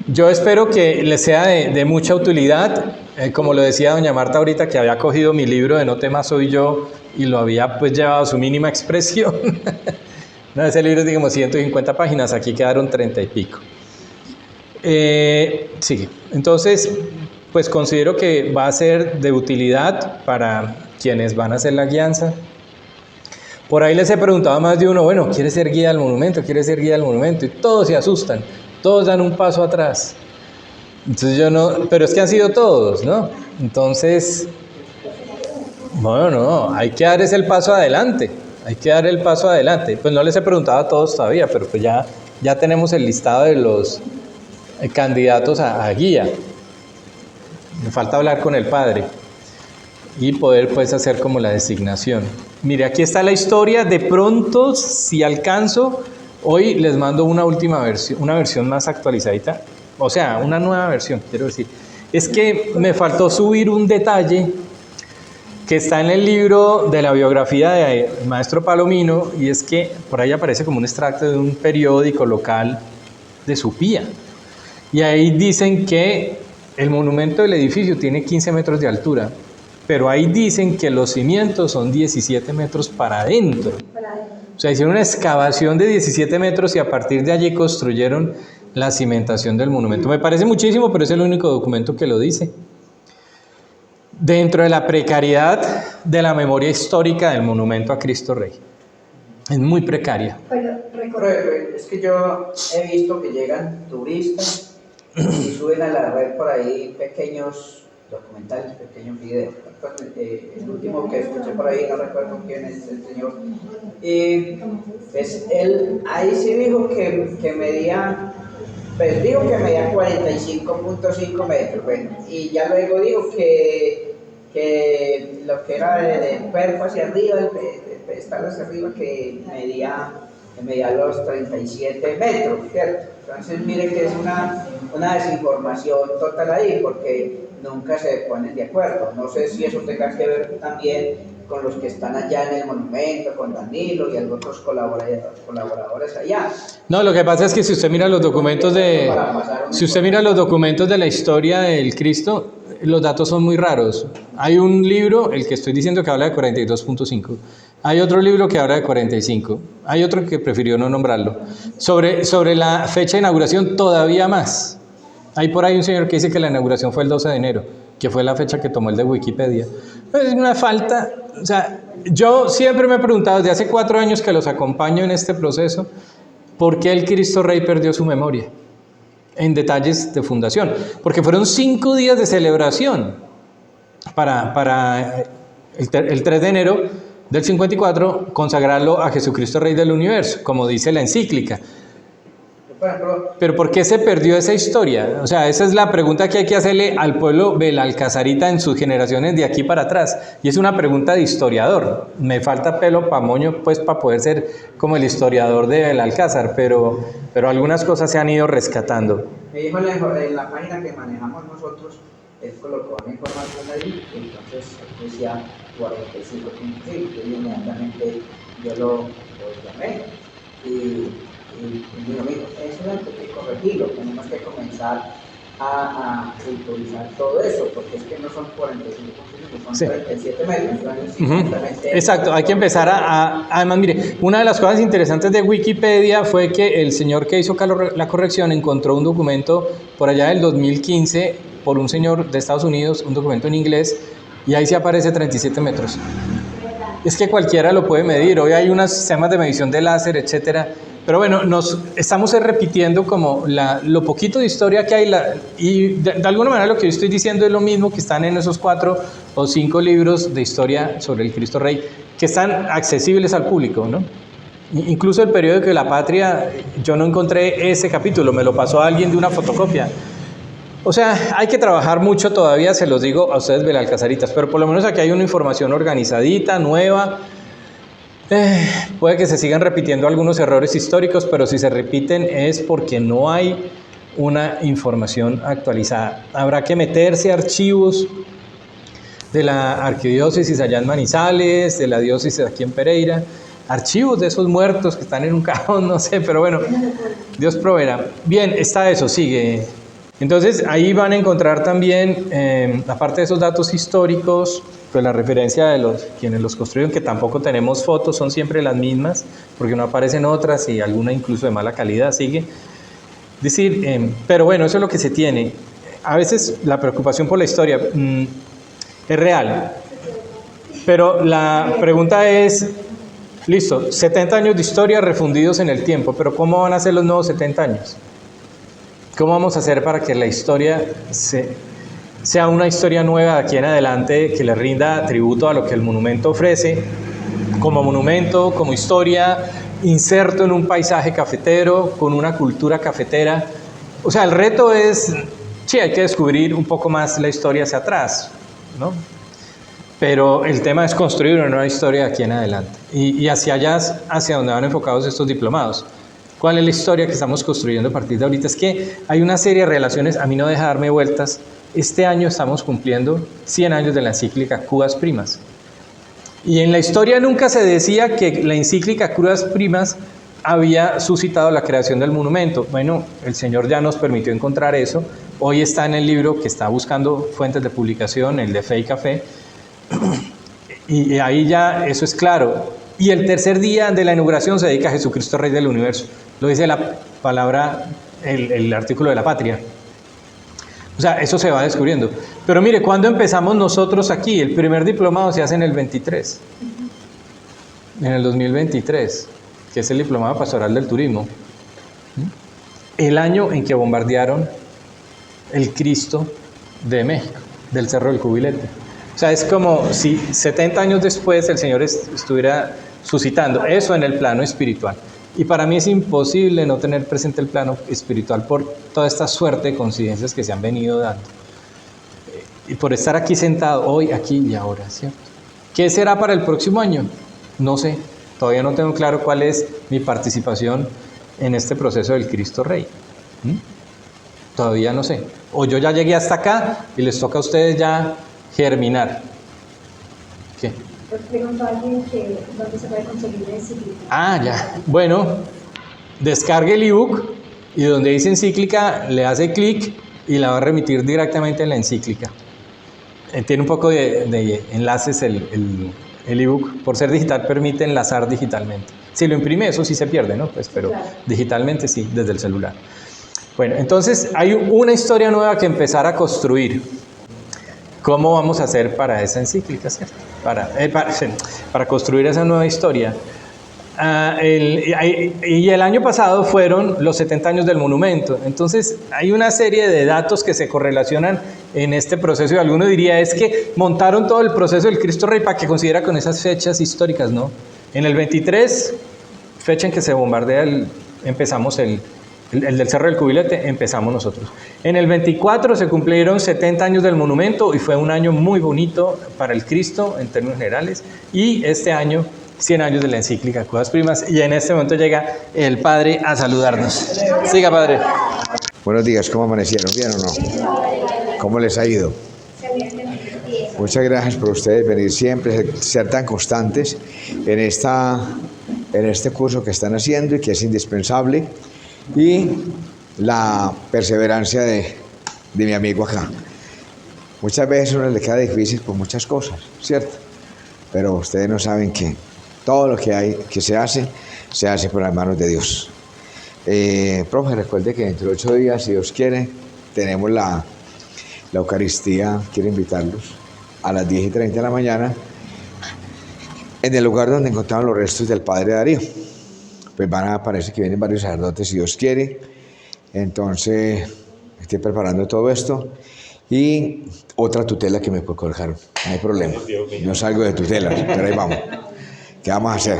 yo espero que les sea de mucha utilidad. Como lo decía doña Marta ahorita, que había cogido mi libro de No temas soy yo y lo había pues llevado a su mínima expresión. No, ese libro es, digamos, 150 páginas, aquí quedaron 30 y pico. Sigue. Entonces, pues considero que va a ser de utilidad para quienes van a hacer la guianza. Por ahí les he preguntado a más de uno, bueno, ¿quiere ser guía del monumento? ¿Quiere ser guía del monumento? Y todos se asustan, todos dan un paso atrás. Entonces yo no, pero es que han sido todos, ¿no? Entonces, bueno, no, hay que dar el paso adelante. Hay que dar el paso adelante. Pues no les he preguntado a todos todavía, pero pues ya tenemos el listado de los candidatos a guía. Me falta hablar con el padre y poder pues hacer como la designación. Mire, aquí está la historia. De pronto, si alcanzo, hoy les mando una última versión, una versión más actualizadita. O sea, una nueva versión, quiero decir. Es que me faltó subir un detalle que está en el libro de la biografía del maestro Palomino, y es que por ahí aparece como un extracto de un periódico local de Supía. Y ahí dicen que el monumento del edificio tiene 15 metros de altura, pero ahí dicen que los cimientos son 17 metros para adentro. O sea, hicieron una excavación de 17 metros y a partir de allí construyeron la cimentación del monumento. Me parece muchísimo, pero es el único documento que lo dice. Dentro de la precariedad de la memoria histórica del monumento a Cristo Rey. es muy precaria. Pero Es que yo he visto que llegan turistas y suben a la red por ahí pequeños documentales, pequeños videos. El último que escuché por ahí, no recuerdo quién es el señor, y pues él ahí sí dijo que medía, pues dijo que medía 45.5 metros, bueno, y ya luego dijo que lo que era del cuerpo hacia arriba, el pedestal hacia arriba, que medía los 37 metros, ¿cierto? Entonces mire que es una desinformación total ahí, porque nunca se ponen de acuerdo. No sé si eso tenga que ver también con los que están allá en el monumento, con Danilo y algunos otros colaboradores allá. No, lo que pasa es que si usted mira los documentos de la historia del Cristo, los datos son muy raros. Hay un libro, el que estoy diciendo, que habla de 42.5. Hay otro libro que habla de 45. Hay otro que prefirió no nombrarlo. Sobre la fecha de inauguración, todavía más. Hay por ahí un señor que dice que la inauguración fue el 12 de enero, que fue la fecha que tomó el de Wikipedia. Es una falta. O sea, yo siempre me he preguntado, desde hace 4 años que los acompaño en este proceso, ¿por qué el Cristo Rey perdió su memoria en detalles de fundación? Porque fueron 5 días de celebración para el 3 de enero del 54, consagrarlo a Jesucristo Rey del Universo, como dice la encíclica. Pero ¿por qué se perdió esa historia? O sea, esa es la pregunta que hay que hacerle al pueblo belalcazarita en sus generaciones de aquí para atrás. Y es una pregunta de historiador. Me falta pelo pa' moño, pues, para poder ser como el historiador de Belalcázar, pero algunas cosas se han ido rescatando. Me dijo en la página que manejamos nosotros, él colocó una información ahí, entonces decía 45.5, y inmediatamente yo lo llamé y digo, amigo, eso hay que corregirlo, tenemos que comenzar a utilizar todo eso, porque es que no son 45, son 37 metros. Exacto, hay que empezar además, mire, una de las cosas interesantes de Wikipedia fue que el señor que hizo la corrección encontró un documento por allá del 2015 por un señor de Estados Unidos, un documento en inglés, y ahí sí aparece 37 metros. Es que cualquiera lo puede medir, hoy hay unos sistemas de medición de láser, etcétera. Pero bueno, nos estamos repitiendo como lo poquito de historia que hay, y de alguna manera lo que yo estoy diciendo es lo mismo que están en esos 4 o 5 libros de historia sobre el Cristo Rey, que están accesibles al público, ¿no? Incluso el periódico de La Patria, yo no encontré ese capítulo, me lo pasó alguien de una fotocopia. O sea, hay que trabajar mucho todavía, se los digo a ustedes belalcazaritas, pero por lo menos aquí hay una información organizadita, nueva. Puede que se sigan repitiendo algunos errores históricos, pero si se repiten es porque no hay una información actualizada. Habrá que meterse a archivos de la arquidiócesis allá en Manizales, de la diócesis aquí en Pereira, archivos de esos muertos que están en un cajón, no sé, pero bueno, Dios proveerá. Bien, está eso, sigue. Entonces ahí van a encontrar también, aparte de esos datos históricos, pues la referencia de quienes los construyeron, que tampoco tenemos fotos, son siempre las mismas, porque no aparecen otras y alguna incluso de mala calidad, sigue. Decir, pero bueno, eso es lo que se tiene. A veces la preocupación por la historia es real, pero la pregunta es, listo, 70 años de historia refundidos en el tiempo, pero ¿cómo van a ser los nuevos 70 años? ¿Cómo vamos a hacer para que la historia sea una historia nueva de aquí en adelante, que le rinda tributo a lo que el monumento ofrece, como monumento, como historia, inserto en un paisaje cafetero, con una cultura cafetera? O sea, el reto es, sí, hay que descubrir un poco más la historia hacia atrás, ¿no? Pero el tema es construir una nueva historia de aquí en adelante. Y hacia allá, hacia donde van enfocados estos diplomados. ¿Cuál es la historia que estamos construyendo a partir de ahorita? Es que hay una serie de relaciones, a mí no deja darme vueltas. Este año estamos cumpliendo 100 años de la encíclica Cubas Primas. Y en la historia nunca se decía que la encíclica Cubas Primas había suscitado la creación del monumento. Bueno, el Señor ya nos permitió encontrar eso. Hoy está en el libro que está buscando fuentes de publicación, el de Fe y Café. Y ahí ya eso es claro. Y el tercer día de la inauguración se dedica a Jesucristo Rey del Universo. Lo dice la palabra, el artículo de La Patria. O sea, eso se va descubriendo. Pero mire, ¿cuándo empezamos nosotros aquí? El primer diplomado se hace en el 23. En el 2023. que es el Diplomado Pastoral del Turismo, el año en que bombardearon el Cristo de México, del Cerro del Cubilete. O sea, es como si 70 años después el Señor estuviera suscitando eso en el plano espiritual. Y para mí es imposible no tener presente el plano espiritual por toda esta suerte de coincidencias que se han venido dando. Y por estar aquí sentado hoy, aquí y ahora, ¿cierto? ¿Qué será para el próximo año? No sé. Todavía no tengo claro cuál es mi participación en este proceso del Cristo Rey. Todavía no sé. O yo ya llegué hasta acá y les toca a ustedes ya germinar. ¿Qué? Preguntó a alguien que dónde se puede conseguir la encíclica. Ah, ya. Bueno, descargue el ebook y donde dice encíclica le hace clic y la va a remitir directamente en la encíclica. Tiene un poco de enlaces el ebook. Por ser digital permite enlazar digitalmente. Si lo imprime eso sí se pierde, ¿no? Pues, pero claro, digitalmente sí, desde el celular. Bueno, entonces hay una historia nueva que empezar a construir. ¿Cómo vamos a hacer para esa encíclica, ¿cierto? Para construir esa nueva historia. Y el año pasado fueron los 70 años del monumento. Entonces hay una serie de datos que se correlacionan en este proceso y alguno diría es que montaron todo el proceso del Cristo Rey para que coincidiera con esas fechas históricas, ¿no? En el 23, fecha en que se bombardea, empezamos el del Cerro del Cubilete, empezamos nosotros. En el 24 se cumplieron 70 años del monumento y fue un año muy bonito para el Cristo en términos generales. Y este año, 100 años de la encíclica Cosas Primas. Y en este momento llega el Padre a saludarnos. Siga, Padre. Buenos días, ¿cómo amanecieron? ¿Bien o no? ¿Cómo les ha ido? Muchas gracias por ustedes venir siempre, ser tan constantes en este curso que están haciendo y que es indispensable. Y la perseverancia de mi amigo acá. Muchas veces a uno le queda difícil por muchas cosas, ¿cierto? Pero ustedes no saben que todo lo que se hace por las manos de Dios. Profe, recuerde que dentro de 8 días, si Dios quiere, tenemos la Eucaristía. Quiero invitarlos a las 10:30 de la mañana en el lugar donde encontraron los restos del Padre Darío. Pues parece que vienen varios sacerdotes, si Dios quiere. Entonces, estoy preparando todo esto. Y otra tutela que me colocaron, no hay problema. Yo salgo de tutelas, pero ahí vamos. ¿Qué vamos a hacer?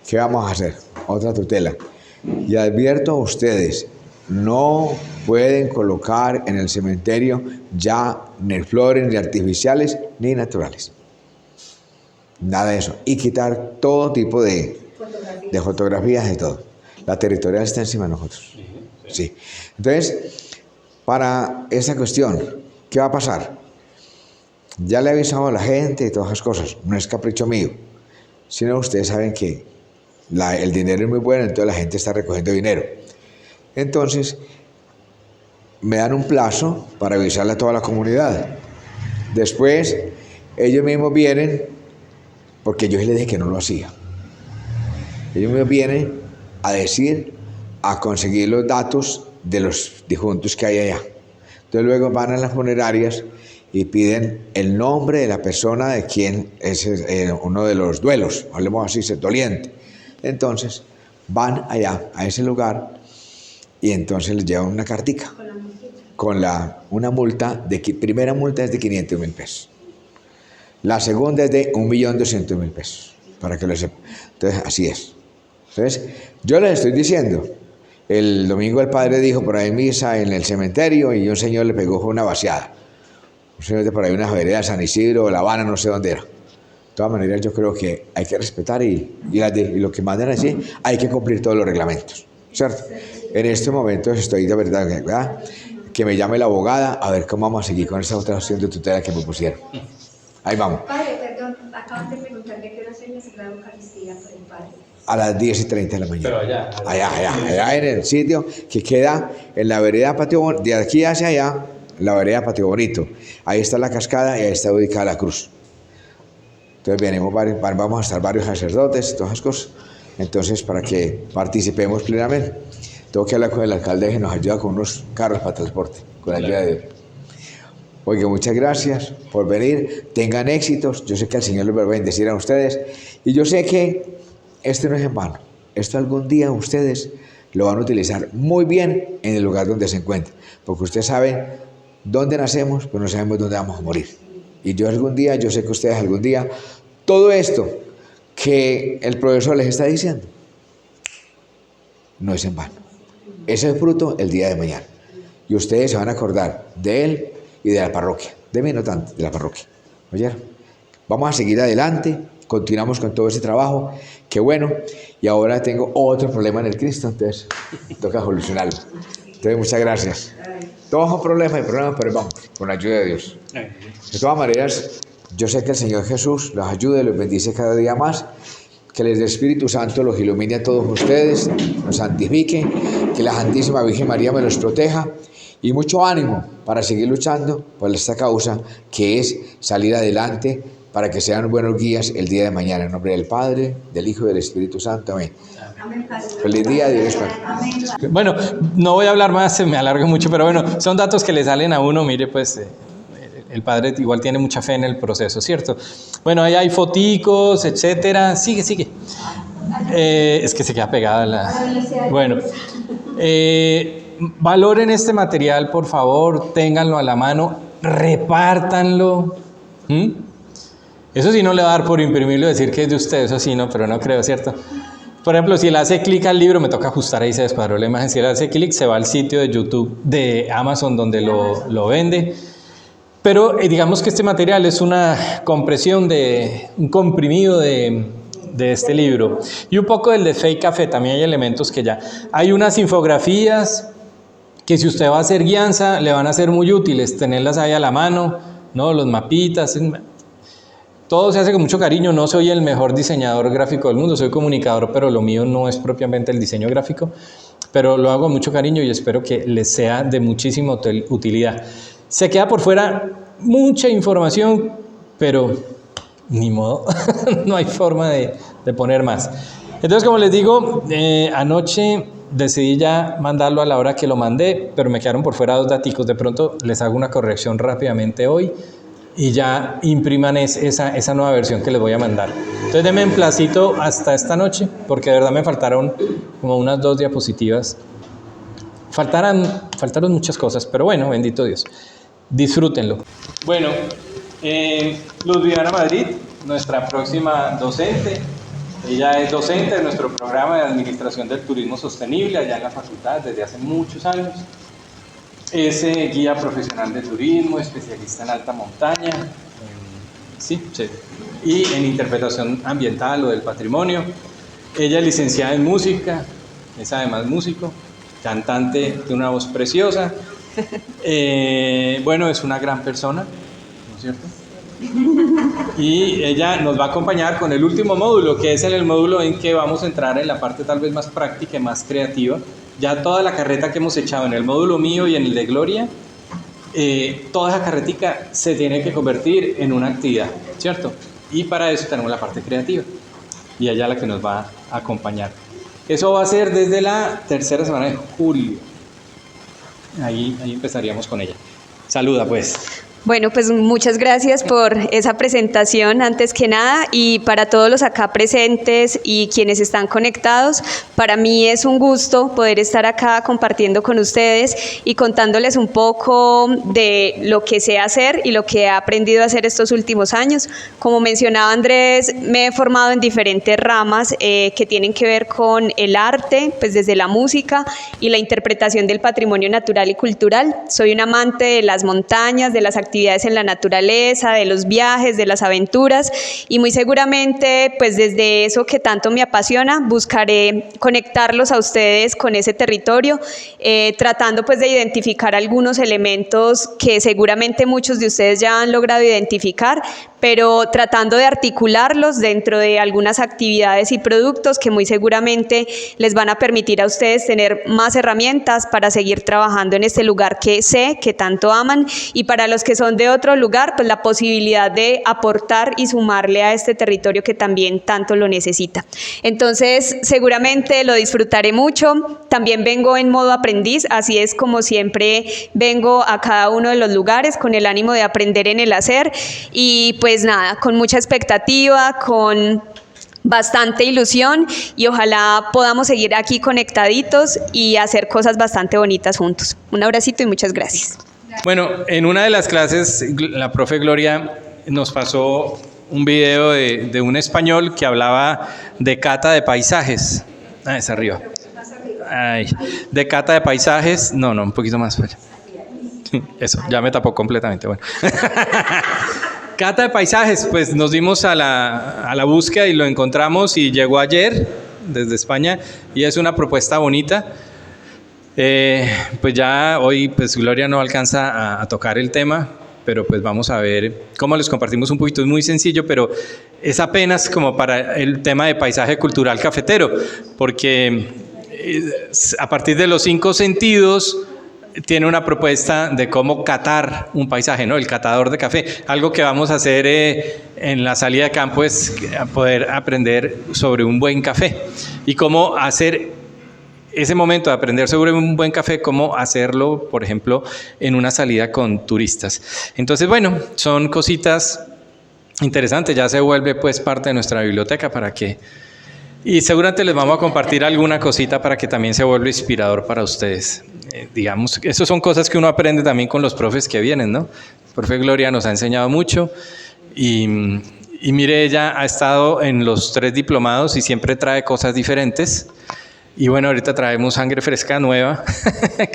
¿Qué vamos a hacer? Otra tutela. Y advierto a ustedes, no pueden colocar en el cementerio ya ni flores, ni artificiales, ni naturales. Nada de eso. Y quitar todo tipo de fotografías y todo. La territorial está encima de nosotros. Sí. Entonces, para esa cuestión, ¿qué va a pasar? Ya le he avisado a la gente y todas esas cosas. No es capricho mío. Sino ustedes saben que el dinero es muy bueno, entonces la gente está recogiendo dinero. Entonces, me dan un plazo para avisarle a toda la comunidad. Después, ellos mismos vienen, porque yo les dije que no lo hacía. Ellos me vienen a conseguir los datos de los difuntos que hay allá. Entonces luego van a las funerarias y piden el nombre de la persona de quien es uno de los duelos, hablemos así, ser doliente. Entonces van allá, a ese lugar, y entonces les llevan una cartica con una multa, primera multa es de 500,000 pesos. La segunda es de 1.200.000 pesos, para que lo sepan. Entonces, así es. Entonces, yo les estoy diciendo, el domingo el padre dijo por ahí misa en el cementerio y un señor le pegó una vaciada. Un señor de por ahí, una vereda de San Isidro, La Habana, no sé dónde era. De todas maneras, yo creo que hay que respetar y lo que mandan así, hay que cumplir todos los reglamentos, ¿cierto? En estos momentos estoy de verdad, que me llame la abogada a ver cómo vamos a seguir con esta otra opción de tutela que me pusieron. Ahí vamos. Padre, perdón, acabas de preguntarme qué hora se me la Eucaristía por el Padre. A las 10:30 de la mañana. Pero allá en el sitio que queda en la vereda Patio Bonito, de aquí hacia allá, la vereda Patio Bonito. Ahí está la cascada y ahí está ubicada la cruz. Entonces vamos a estar varios sacerdotes y todas esas cosas. Entonces, para que participemos plenamente, tengo que hablar con el alcalde que nos ayuda con unos carros para transporte, con la ayuda de él. Oiga, muchas gracias por venir, tengan éxitos, yo sé que el Señor les va a bendecir a ustedes, y yo sé que este no es en vano, esto algún día ustedes lo van a utilizar muy bien en el lugar donde se encuentran, porque ustedes saben dónde nacemos, pero no sabemos dónde vamos a morir. Y yo sé que ustedes algún día, todo esto que el profesor les está diciendo, no es en vano. Ese es fruto el día de mañana. Y ustedes se van a acordar de él y de la parroquia. De mí no tanto, de la parroquia. ¿Oyeron? Vamos a seguir adelante, continuamos con todo ese trabajo. Qué bueno. Y ahora tengo otro problema en el Cristo, entonces toca solucionarlo. Entonces, muchas gracias. Todos son problemas y problemas, pero vamos, con la ayuda de Dios. De todas maneras, yo sé que el Señor Jesús los ayude, los bendice cada día más. Que el Espíritu Santo los ilumine a todos ustedes, los santifique, que la Santísima Virgen María me los proteja y mucho ánimo para seguir luchando por esta causa que es salir adelante para que sean buenos guías el día de mañana. En nombre del Padre, del Hijo y del Espíritu Santo. Amén. Feliz día, Dios. Bueno, no voy a hablar más, se me alarga mucho, pero bueno, son datos que le salen a uno, mire, pues el padre igual tiene mucha fe en el proceso, ¿cierto? Bueno, ahí hay foticos, etcétera. Sigue. Es que se queda pegada la... Bueno, valoren este material, por favor, ténganlo a la mano, repártanlo. Eso sí no le va a dar por imprimirlo y decir que es de usted, eso sí, no, pero no creo, ¿cierto? Por ejemplo, si le hace clic al libro, me toca ajustar ahí, se descuadró la imagen. Si le hace clic, se va al sitio de YouTube, de Amazon, donde lo vende. Pero digamos que este material es una compresión un comprimido de este libro. Y un poco del de Fe y Café, también hay elementos que ya... Hay unas infografías que si usted va a hacer guianza, le van a ser muy útiles, tenerlas ahí a la mano, ¿no? Los mapitas... Todo se hace con mucho cariño. No soy el mejor diseñador gráfico del mundo, soy comunicador, pero lo mío no es propiamente el diseño gráfico, pero lo hago con mucho cariño y espero que les sea de muchísima utilidad. Se queda por fuera mucha información, pero ni modo, no hay forma de poner más. Entonces, como les digo, anoche decidí ya mandarlo a la hora que lo mandé, pero me quedaron por fuera 2 daticos. De pronto les hago una corrección rápidamente hoy y ya impriman esa nueva versión que les voy a mandar. Entonces denme un placito hasta esta noche, porque de verdad me faltaron como unas 2 diapositivas. Faltaron muchas cosas, pero bueno, bendito Dios. Disfrútenlo. Bueno, Luz Viviana Madrid, nuestra próxima docente. Ella es docente de nuestro programa de Administración del Turismo Sostenible allá en la facultad desde hace muchos años. Es guía profesional de turismo, especialista en alta montaña, sí, y en interpretación ambiental o del patrimonio. Ella es licenciada en música, es además músico, cantante de una voz preciosa. Bueno, es una gran persona, ¿no es cierto? Y ella nos va a acompañar con el último módulo, que es el módulo en que vamos a entrar en la parte tal vez más práctica y más creativa. Ya toda la carreta que hemos echado en el módulo mío y en el de Gloria, toda esa carretica se tiene que convertir en una actividad, ¿cierto? Y para eso tenemos la parte creativa y ella la que nos va a acompañar. Eso va a ser desde la 3ª semana de julio. Ahí empezaríamos con ella. Saluda pues. Bueno, pues muchas gracias por esa presentación antes que nada, y para todos los acá presentes y quienes están conectados, para mí es un gusto poder estar acá compartiendo con ustedes y contándoles un poco de lo que sé hacer y lo que he aprendido a hacer estos últimos años. Como mencionaba Andrés, me he formado en diferentes ramas que tienen que ver con el arte, pues desde la música y la interpretación del patrimonio natural y cultural. Soy un amante de las montañas, de las actividades en la naturaleza, de los viajes, de las aventuras, y muy seguramente pues desde eso que tanto me apasiona buscaré conectarlos a ustedes con ese territorio, tratando pues de identificar algunos elementos que seguramente muchos de ustedes ya han logrado identificar, pero tratando de articularlos dentro de algunas actividades y productos que muy seguramente les van a permitir a ustedes tener más herramientas para seguir trabajando en este lugar que sé que tanto aman, y para los que son de otro lugar, pues la posibilidad de aportar y sumarle a este territorio que también tanto lo necesita. Entonces, seguramente lo disfrutaré mucho. También vengo en modo aprendiz, así es como siempre vengo a cada uno de los lugares con el ánimo de aprender en el hacer, y pues nada, con mucha expectativa, con bastante ilusión y ojalá podamos seguir aquí conectaditos y hacer cosas bastante bonitas juntos. Un abracito y muchas gracias. Bueno, en una de las clases la profe Gloria nos pasó un video de un español que hablaba de cata de paisajes. Ah, es arriba. Ay, de cata de paisajes. No, un poquito más allá. Eso, ya me tapó completamente. Bueno. Cata de paisajes, pues nos dimos a la búsqueda y lo encontramos y llegó ayer desde España y es una propuesta bonita. Pues ya hoy pues Gloria no alcanza a tocar el tema, pero pues vamos a ver cómo les compartimos un poquito. Es muy sencillo, pero es apenas como para el tema de paisaje cultural cafetero, porque a partir de los 5 sentidos tiene una propuesta de cómo catar un paisaje, ¿no? El catador de café. Algo que vamos a hacer en la salida de campo es poder aprender sobre un buen café y cómo hacer ese momento de aprender sobre un buen café, cómo hacerlo, por ejemplo, en una salida con turistas. Entonces, bueno, son cositas interesantes, ya se vuelve pues parte de nuestra biblioteca para que... Y seguramente les vamos a compartir alguna cosita para que también se vuelva inspirador para ustedes. Digamos, eso son cosas que uno aprende también con los profes que vienen, ¿no? El profe Gloria nos ha enseñado mucho y mire, ella ha estado en los 3 diplomados y siempre trae cosas diferentes. Y bueno, ahorita traemos sangre fresca nueva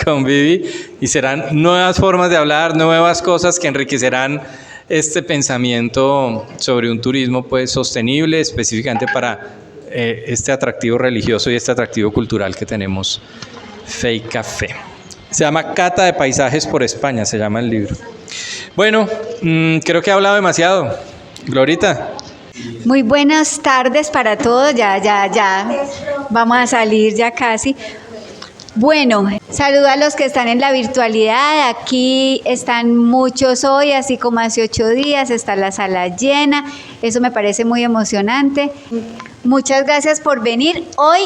con Vivi y serán nuevas formas de hablar, nuevas cosas que enriquecerán este pensamiento sobre un turismo pues sostenible, específicamente para este atractivo religioso y este atractivo cultural que tenemos, Fe y Café. Se llama Cata de Paisajes por España, se llama el libro. Bueno, creo que he hablado demasiado. Glorita. Muy buenas tardes para todos, ya, vamos a salir ya casi. Bueno, saludo a los que están en la virtualidad, aquí están muchos hoy, así como hace 8 días, está la sala llena, eso me parece muy emocionante. Muchas gracias por venir. Hoy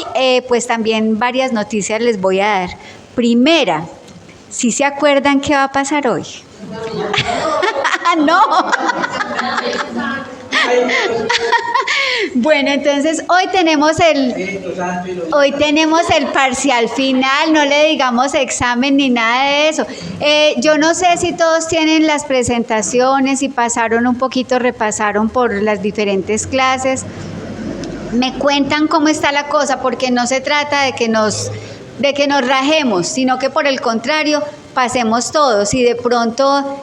pues también varias noticias les voy a dar. Primera, ¿sí se acuerdan qué va a pasar hoy? No. Bueno, entonces hoy tenemos el parcial final, no le digamos examen ni nada de eso. Yo no sé si todos tienen las presentaciones y pasaron un poquito, repasaron por las diferentes clases. Me cuentan cómo está la cosa, porque no se trata de que nos rajemos, sino que por el contrario, pasemos todos. Y de pronto,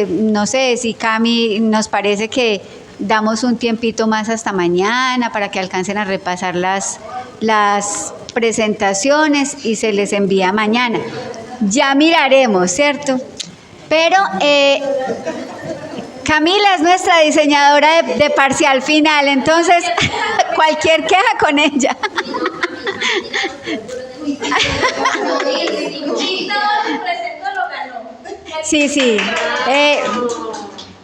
no sé, si Cami nos parece que damos un tiempito más hasta mañana para que alcancen a repasar las presentaciones y se les envía mañana. Ya miraremos, ¿cierto? Pero Camila es nuestra diseñadora de parcial final, entonces cualquier queja con ella. Sí.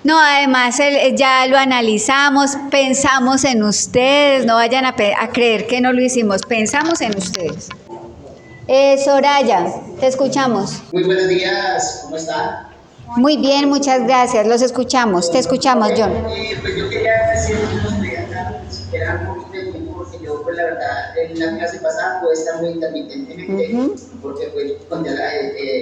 No, además ya lo analizamos, pensamos en ustedes, no vayan a creer que no lo hicimos, pensamos en ustedes. Soraya, te escuchamos. Muy buenos días, ¿cómo están? Muy bien, muchas gracias, los escuchamos, te escuchamos, John. Pues yo quería decir que nos pedían que era un poquito de tiempo, porque yo, pues la verdad, en la clase pasada pude estar muy intermitentemente, porque pues cuando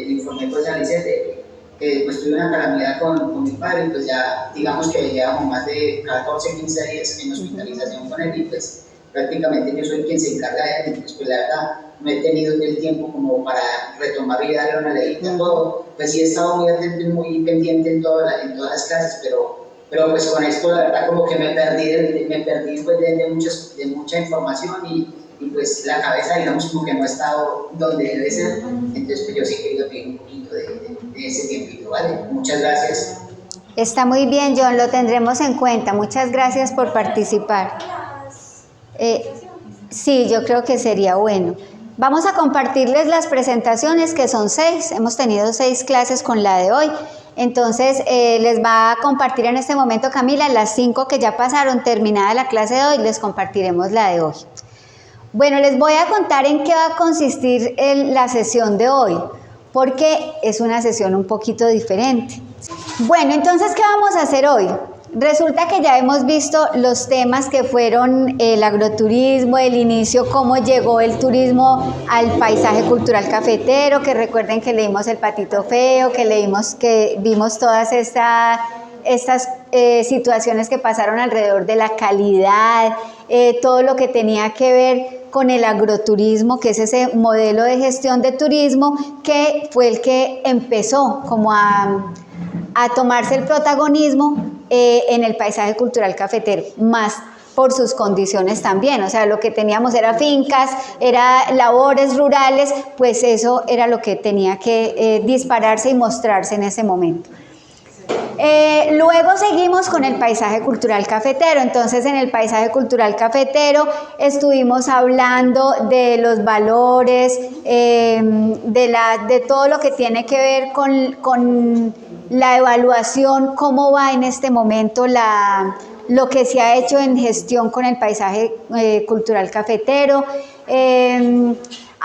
informé pues a Alice que pues tuve una calamidad con mi padre, pues ya digamos que llevamos más de 14, 15 días en hospitalización con él y pues prácticamente yo soy quien se encarga de él, entonces pues la verdad no he tenido el tiempo como para retomar y darle una leída, todo, pues sí he estado muy atento y muy pendiente en todas las clases, pero pues con esto la verdad como que me perdí pues de mucha información y pues la cabeza digamos como que no ha estado donde debe ser, entonces pues yo sí he querido pedir un poquito de ese tiempito, ¿vale? Muchas gracias. Está muy bien, John, lo tendremos en cuenta. Muchas gracias por participar. Sí, yo creo que sería bueno. Vamos a compartirles las presentaciones, que son 6. Hemos tenido 6 clases con la de hoy. Entonces, les va a compartir en este momento Camila las 5 que ya pasaron. Terminada la clase de hoy, les compartiremos la de hoy. Bueno, les voy a contar en qué va a consistir la sesión de hoy, porque es una sesión un poquito diferente. Bueno, entonces, ¿qué vamos a hacer hoy? Resulta que ya hemos visto los temas que fueron el agroturismo, el inicio, cómo llegó el turismo al paisaje cultural cafetero, que recuerden que leímos El Patito Feo, que vimos todas estas situaciones que pasaron alrededor de la calidad, todo lo que tenía que ver con el agroturismo, que es ese modelo de gestión de turismo que fue el que empezó como a tomarse el protagonismo en el paisaje cultural cafetero, más por sus condiciones también, o sea, lo que teníamos era fincas, era labores rurales, pues eso era lo que tenía que dispararse y mostrarse en ese momento. Luego seguimos con el paisaje cultural cafetero. Entonces, en el paisaje cultural cafetero estuvimos hablando de los valores, de todo lo que tiene que ver con la evaluación, cómo va en este momento lo que se ha hecho en gestión con el paisaje cultural cafetero.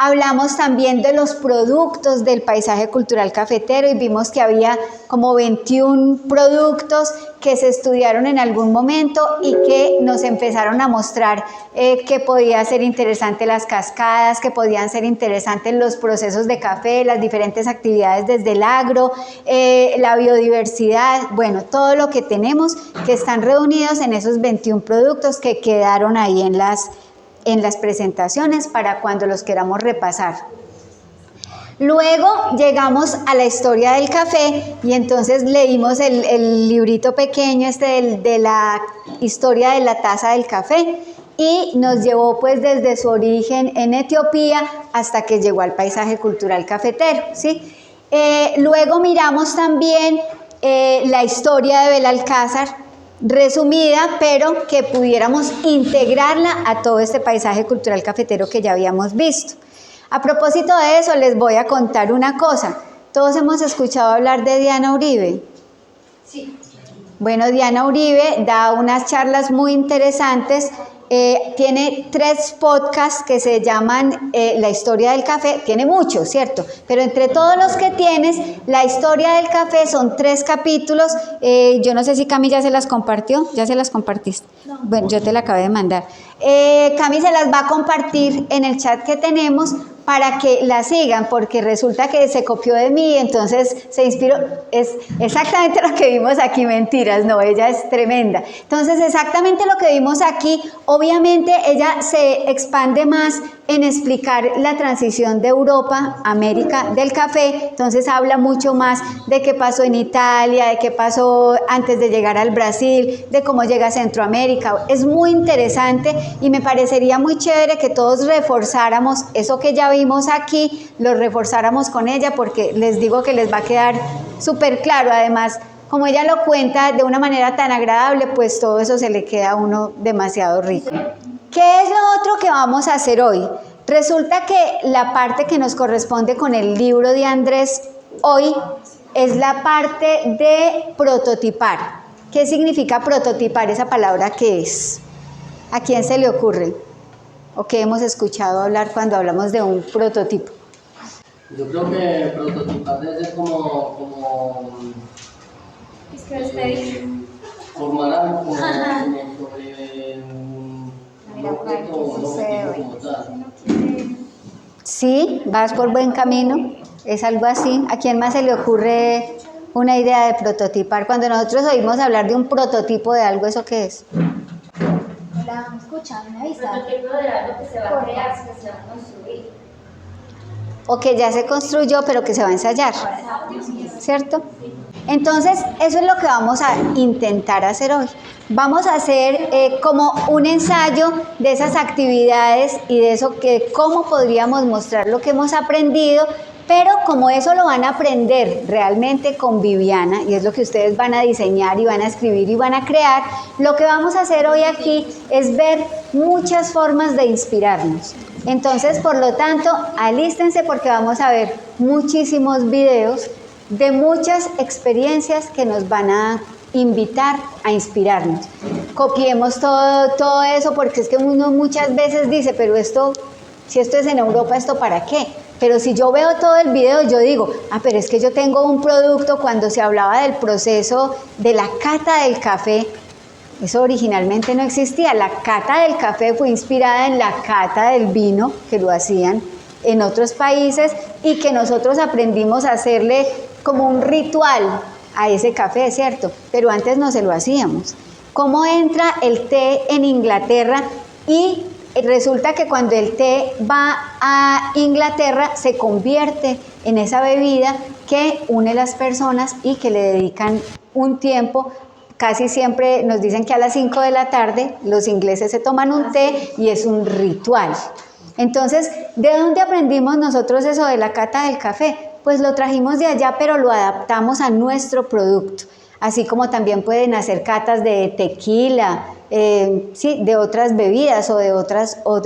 Hablamos también de los productos del paisaje cultural cafetero y vimos que había como 21 productos que se estudiaron en algún momento y que nos empezaron a mostrar que podía ser interesante las cascadas, que podían ser interesantes los procesos de café, las diferentes actividades desde el agro, la biodiversidad, bueno, todo lo que tenemos que están reunidos en esos 21 productos que quedaron ahí en las presentaciones para cuando los queramos repasar. Luego llegamos a la historia del café y entonces leímos el librito pequeño de la historia de la taza del café y nos llevó pues desde su origen en Etiopía hasta que llegó al paisaje cultural cafetero, ¿sí? Luego miramos también la historia de Belalcázar, resumida, pero que pudiéramos integrarla a todo este paisaje cultural cafetero que ya habíamos visto. A propósito de eso, les voy a contar una cosa. ¿Todos hemos escuchado hablar de Diana Uribe? Sí. Bueno, Diana Uribe da unas charlas muy interesantes. Tiene 3 podcasts que se llaman La historia del café, tiene muchos, ¿cierto? Pero entre todos los que tienes, La historia del café son 3 capítulos, yo no sé si Cami ya se las compartió, ¿ya se las compartiste? No. Bueno, yo te la acabé de mandar. Cami se las va a compartir en el chat que tenemos para que la sigan, porque resulta que se copió de mí, entonces se inspiró, es exactamente lo que vimos aquí, mentiras, no, ella es tremenda. Entonces, exactamente lo que vimos aquí, obviamente ella se expande más en explicar la transición de Europa a América del café, entonces habla mucho más de qué pasó en Italia, de qué pasó antes de llegar al Brasil, de cómo llega a Centroamérica, es muy interesante y me parecería muy chévere que todos reforzáramos eso que ya vimos aquí, lo reforzáramos con ella porque les digo que les va a quedar súper claro, además como ella lo cuenta de una manera tan agradable, pues todo eso se le queda a uno demasiado rico. ¿Qué es lo otro que vamos a hacer hoy? Resulta que la parte que nos corresponde con el libro de Andrés hoy es la parte de prototipar. ¿Qué significa prototipar? ¿Esa palabra qué es? ¿A quién se le ocurre? ¿O qué hemos escuchado hablar cuando hablamos de un prototipo? Yo creo que prototipar debe ser como Es que ustedes formar algo sobre un objeto o un objetivo como tal. Sí, vas por buen camino, es algo así. ¿A quién más se le ocurre una idea de prototipar? Cuando nosotros oímos hablar de un prototipo de algo, ¿eso qué es? Hola, ¿me escuchan? ¿Me avisan? prototipo de algo que se va a crear, que se va a construir. O que ya se construyó, pero que se va a ensayar, ¿cierto? Entonces, eso es lo que vamos a intentar hacer hoy. Vamos a hacer como un ensayo de esas actividades y de eso que cómo podríamos mostrar lo que hemos aprendido, pero como eso lo van a aprender realmente con Viviana, y es lo que ustedes van a diseñar y van a escribir y van a crear, lo que vamos a hacer hoy aquí es ver muchas formas de inspirarnos. Entonces, por lo tanto, alístense porque vamos a ver muchísimos videos de muchas experiencias que nos van a invitar a inspirarnos. Copiemos todo eso porque es que uno muchas veces dice, pero esto, si esto es en Europa, ¿esto para qué? Pero si yo veo todo el video, yo digo, pero es que yo tengo un producto, cuando se hablaba del proceso de la cata del café, Eso originalmente no existía. La cata del café fue inspirada en la cata del vino, que lo hacían en otros países y que nosotros aprendimos a hacerle como un ritual a ese café, ¿cierto? Pero antes no se lo hacíamos. ¿Cómo entra el té en Inglaterra? Y resulta que cuando el té va a Inglaterra se convierte en esa bebida que une las personas y que le dedican un tiempo. Casi siempre nos dicen que a las 5 de la tarde los ingleses se toman un té y es un ritual. Entonces, ¿de dónde aprendimos nosotros eso de la cata del café? Pues lo trajimos de allá, pero lo adaptamos a nuestro producto. Así como también pueden hacer catas de tequila, sí, de otras bebidas o de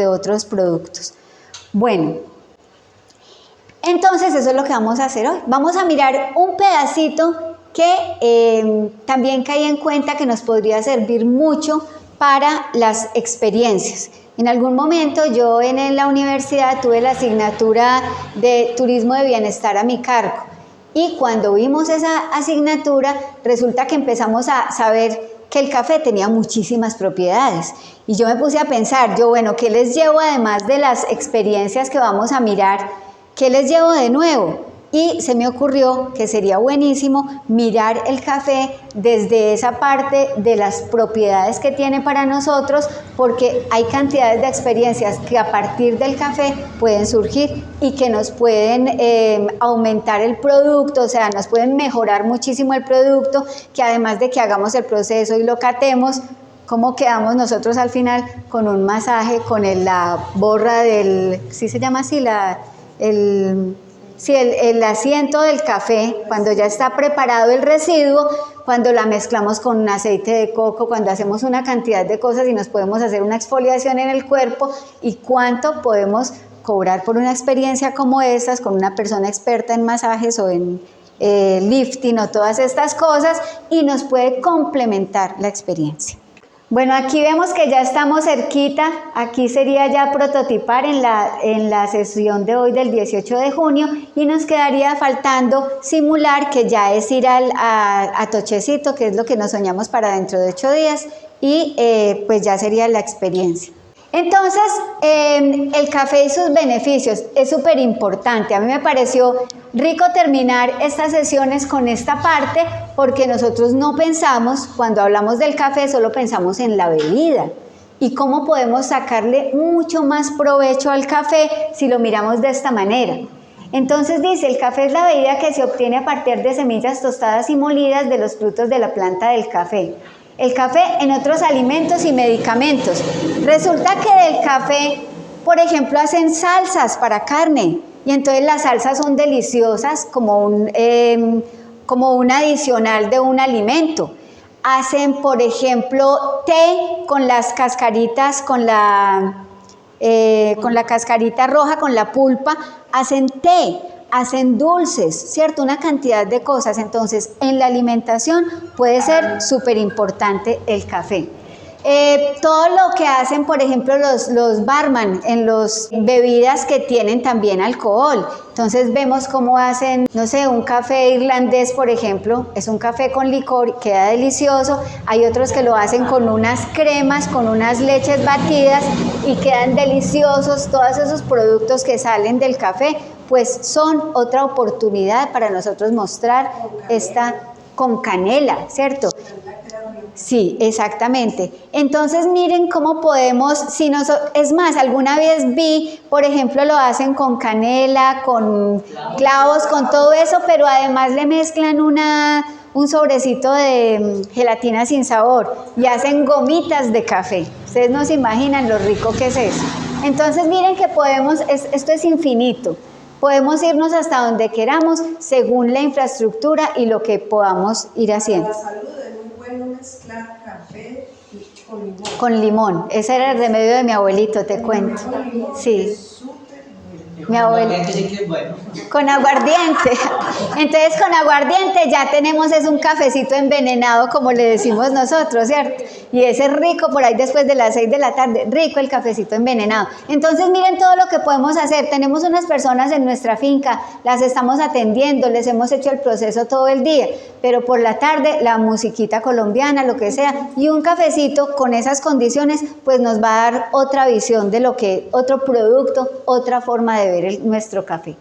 otros productos. Bueno, entonces eso es lo que vamos a hacer hoy. Vamos a mirar un pedacito que también caí en cuenta que nos podría servir mucho para las experiencias. En algún momento yo en la universidad tuve la asignatura de turismo de bienestar a mi cargo y cuando vimos esa asignatura resulta que empezamos a saber que el café tenía muchísimas propiedades y yo me puse a pensar, bueno, ¿qué les llevo además de las experiencias que vamos a mirar? ¿Qué les llevo de nuevo? Y se me ocurrió que sería buenísimo mirar el café desde esa parte de las propiedades que tiene para nosotros, porque hay cantidades de experiencias que a partir del café pueden surgir y que nos pueden aumentar el producto, o sea, nos pueden mejorar muchísimo el producto, que además de que hagamos el proceso y lo catemos, ¿cómo quedamos nosotros al final? Con un masaje, con la borra del, ¿sí se llama así? El asiento del café, cuando ya está preparado el residuo, cuando la mezclamos con un aceite de coco, cuando hacemos una cantidad de cosas y nos podemos hacer una exfoliación en el cuerpo, y cuánto podemos cobrar por una experiencia como estas con una persona experta en masajes o en lifting o todas estas cosas, y nos puede complementar la experiencia. Bueno, aquí vemos que ya estamos cerquita, aquí sería ya prototipar en la sesión de hoy del 18 de junio y nos quedaría faltando simular, que ya es ir a Tochecito, que es lo que nos soñamos para dentro de 8 días y pues ya sería la experiencia. Entonces, el café y sus beneficios es súper importante. A mí me pareció rico terminar estas sesiones con esta parte porque nosotros no pensamos, cuando hablamos del café, solo pensamos en la bebida y cómo podemos sacarle mucho más provecho al café si lo miramos de esta manera. Entonces dice, el café es la bebida que se obtiene a partir de semillas tostadas y molidas de los frutos de la planta del café. El café en otros alimentos y medicamentos. Resulta que del café, por ejemplo, hacen salsas para carne y entonces las salsas son deliciosas como un adicional de un alimento. Hacen, por ejemplo, té con las cascaritas, con la cascarita roja, con la pulpa, hacen té. Hacen dulces, ¿cierto? Una cantidad de cosas. Entonces, en la alimentación puede ser súper importante el café. Todo lo que hacen, por ejemplo, los barman en las bebidas que tienen también alcohol. Entonces, vemos cómo hacen, no sé, un café irlandés, por ejemplo, es un café con licor, queda delicioso. Hay otros que lo hacen con unas cremas, con unas leches batidas y quedan deliciosos. Todos esos productos que salen del café pues son otra oportunidad para nosotros mostrar esta con canela, ¿cierto? Sí, exactamente. Entonces miren cómo podemos, es más, alguna vez vi, por ejemplo, lo hacen con canela, con clavos, con todo eso, pero además le mezclan un sobrecito de gelatina sin sabor y hacen gomitas de café. Ustedes no se imaginan lo rico que es eso. Entonces miren que esto es infinito. Podemos irnos hasta donde queramos según la infraestructura y lo que podamos ir haciendo. Para la salud es muy bueno mezclar café con limón. Con limón. Ese era el remedio de mi abuelito, te cuento. Sí. Es súper bueno. Mi abuela. Con aguardiente. Entonces con aguardiente ya tenemos es un cafecito envenenado, como le decimos nosotros, ¿cierto? Y ese es rico por ahí después de las 6 de la tarde, rico el cafecito envenenado. Entonces miren todo lo que podemos hacer. Tenemos unas personas en nuestra finca, las estamos atendiendo, les hemos hecho el proceso todo el día, pero por la tarde la musiquita colombiana, lo que sea, y un cafecito con esas condiciones, pues nos va a dar otra visión de lo que, otro producto, otra forma de ver nuestro café.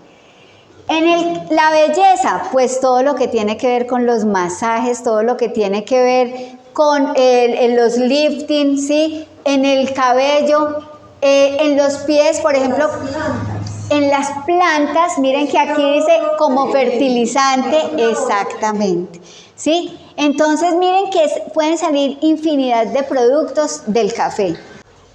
La belleza, pues todo lo que tiene que ver con los masajes, todo lo que tiene que ver con los lifting, ¿sí? En el cabello, en los pies, por ejemplo, en las plantas, miren que aquí dice como fertilizante, exactamente, ¿sí? Entonces miren que pueden salir infinidad de productos del café.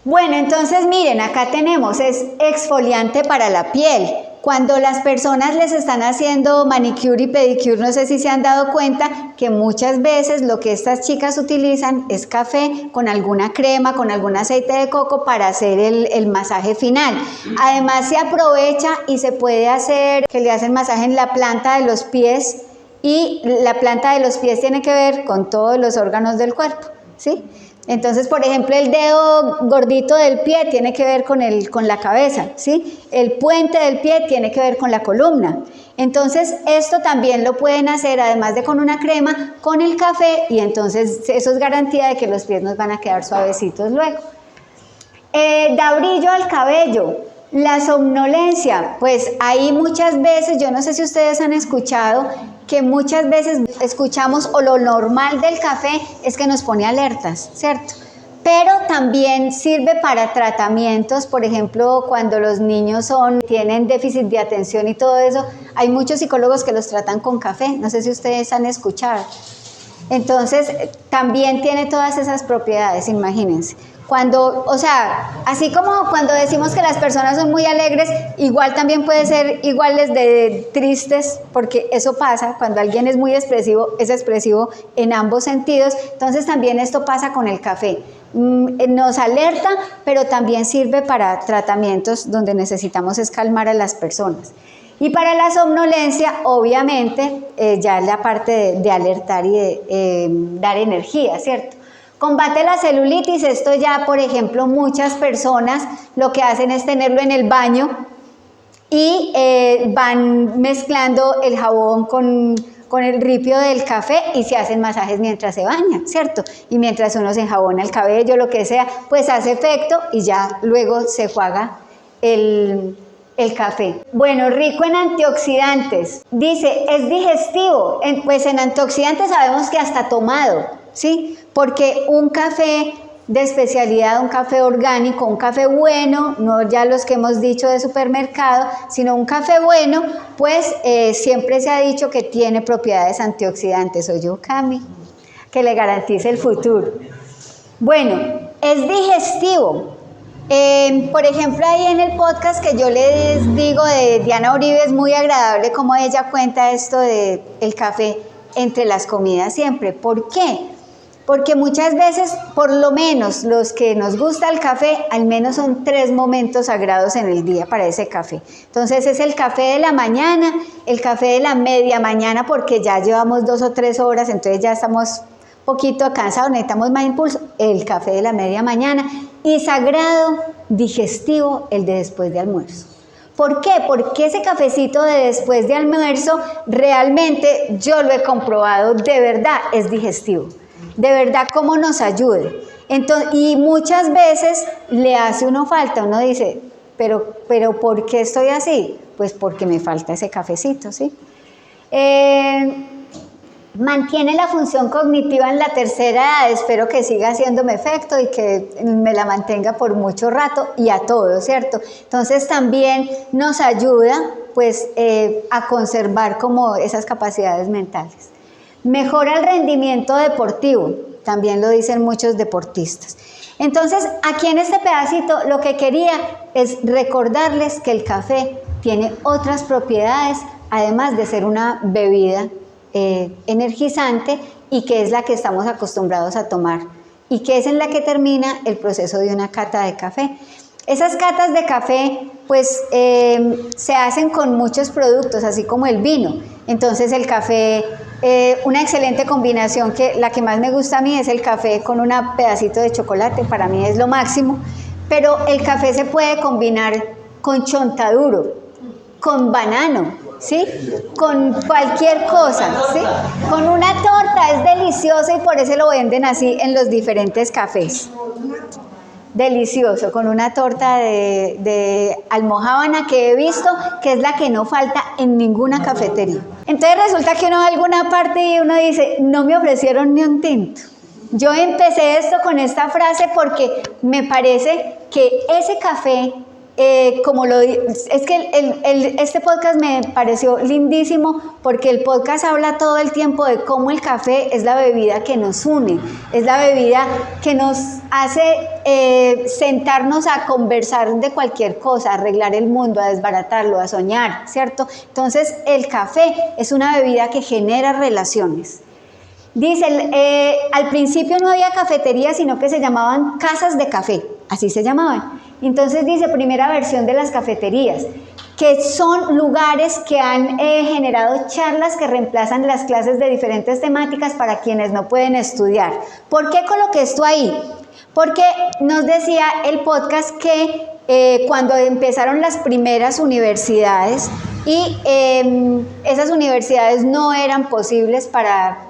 Bueno, entonces miren, acá tenemos, es exfoliante para la piel. Cuando las personas les están haciendo manicure y pedicure, no sé si se han dado cuenta que muchas veces lo que estas chicas utilizan es café con alguna crema, con algún aceite de coco para hacer el masaje final. Además se aprovecha y se puede hacer, que le hacen masaje en la planta de los pies, y la planta de los pies tiene que ver con todos los órganos del cuerpo, ¿sí? Entonces, por ejemplo, el dedo gordito del pie tiene que ver con la cabeza, ¿sí? El puente del pie tiene que ver con la columna. Entonces, esto también lo pueden hacer, además de con una crema, con el café, y entonces eso es garantía de que los pies nos van a quedar suavecitos luego. Da brillo al cabello. La somnolencia, pues ahí muchas veces, yo no sé si ustedes han escuchado, que muchas veces escuchamos o lo normal del café es que nos pone alertas, ¿cierto? Pero también sirve para tratamientos, por ejemplo, cuando los niños tienen déficit de atención y todo eso, hay muchos psicólogos que los tratan con café, no sé si ustedes han escuchado. Entonces, también tiene todas esas propiedades, imagínense. Así como cuando decimos que las personas son muy alegres, igual también puede ser iguales de tristes, porque eso pasa, cuando alguien es muy expresivo, es expresivo en ambos sentidos. Entonces también esto pasa con el café. Nos alerta, pero también sirve para tratamientos donde necesitamos calmar a las personas. Y para la somnolencia, obviamente, ya la parte de alertar y de dar energía, ¿cierto? Combate la celulitis, esto ya, por ejemplo, muchas personas lo que hacen es tenerlo en el baño y van mezclando el jabón con el ripio del café y se hacen masajes mientras se bañan, ¿cierto? Y mientras uno se enjabona el cabello, lo que sea, pues hace efecto y ya luego se enjuaga el café. Bueno, rico en antioxidantes. Dice, es digestivo. Pues en antioxidantes sabemos que hasta tomado, ¿sí? Porque un café de especialidad, un café orgánico, un café bueno, no ya los que hemos dicho de supermercado, sino un café bueno, pues siempre se ha dicho que tiene propiedades antioxidantes. Oye, Cami, que le garantice el futuro. Bueno, es digestivo. Por ejemplo, ahí en el podcast que yo les digo de Diana Uribe, es muy agradable como ella cuenta esto del café entre las comidas siempre. ¿Por qué? Porque muchas veces, por lo menos los que nos gusta el café, al menos son 3 momentos sagrados en el día para ese café. Entonces es el café de la mañana, el café de la media mañana, porque ya llevamos 2 o 3 horas, entonces ya estamos poquito cansados, necesitamos más impulso, el café de la media mañana, y sagrado, digestivo, el de después de almuerzo. ¿Por qué? Porque ese cafecito de después de almuerzo, realmente yo lo he comprobado, de verdad es digestivo, de verdad cómo nos ayude. Entonces, y muchas veces le hace uno falta, uno dice, pero ¿por qué estoy así? Pues porque me falta ese cafecito, ¿sí? Mantiene la función cognitiva en la tercera edad, espero que siga haciéndome efecto y que me la mantenga por mucho rato y a todo, ¿cierto? Entonces también nos ayuda pues a conservar como esas capacidades mentales. Mejora el rendimiento deportivo, también lo dicen muchos deportistas. Entonces aquí en este pedacito lo que quería es recordarles que el café tiene otras propiedades, además de ser una bebida energizante y que es la que estamos acostumbrados a tomar y que es en la que termina el proceso de una cata de café. Esas catas de café pues se hacen con muchos productos, así como el vino. Entonces el café, una excelente combinación, que la que más me gusta a mí es el café con un pedacito de chocolate, para mí es lo máximo, pero el café se puede combinar con chontaduro, con banano, ¿sí? Con cualquier cosa, ¿sí? Con una torta, es delicioso y por eso lo venden así en los diferentes cafés. Delicioso, con una torta de almojábana que he visto que es la que no falta en ninguna cafetería. Entonces resulta que uno va a alguna parte y uno dice, no me ofrecieron ni un tinto. Yo empecé esto con esta frase porque me parece que ese café, este podcast me pareció lindísimo porque el podcast habla todo el tiempo de cómo el café es la bebida que nos une, es la bebida que nos hace sentarnos a conversar de cualquier cosa, a arreglar el mundo, a desbaratarlo, a soñar, ¿cierto? Entonces el café es una bebida que genera relaciones. Dice, al principio no había cafeterías, sino que se llamaban casas de café, así se llamaban. Entonces dice, primera versión de las cafeterías, que son lugares que han generado charlas que reemplazan las clases de diferentes temáticas para quienes no pueden estudiar. ¿Por qué coloqué esto ahí? Porque nos decía el podcast que cuando empezaron las primeras universidades y esas universidades no eran posibles para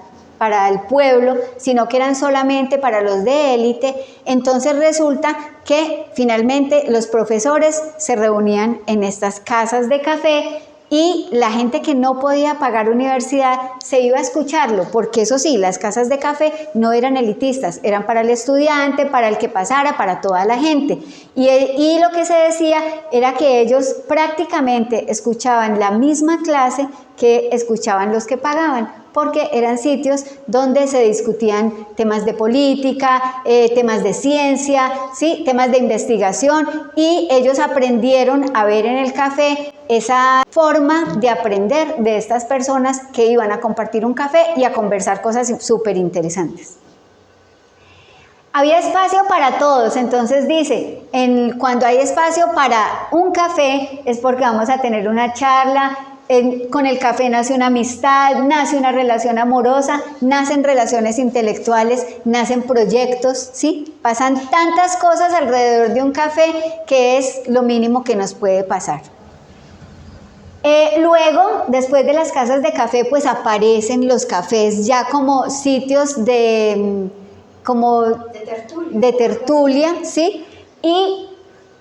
el pueblo, sino que eran solamente para los de élite, entonces resulta que finalmente los profesores se reunían en estas casas de café y la gente que no podía pagar universidad se iba a escucharlo, porque eso sí, las casas de café no eran elitistas, eran para el estudiante, para el que pasara, para toda la gente. Y lo que se decía era que ellos prácticamente escuchaban la misma clase que escuchaban los que pagaban, porque eran sitios donde se discutían temas de política, temas de ciencia, ¿sí? Temas de investigación, y ellos aprendieron a ver en el café esa forma de aprender de estas personas que iban a compartir un café y a conversar cosas súper interesantes. Había espacio para todos, entonces dice, cuando hay espacio para un café es porque vamos a tener una charla. Con el café nace una amistad, nace una relación amorosa, nacen relaciones intelectuales, nacen proyectos, ¿sí? Pasan tantas cosas alrededor de un café que es lo mínimo que nos puede pasar. Luego, después de las casas de café, pues aparecen los cafés ya como sitios de tertulia, ¿sí? Y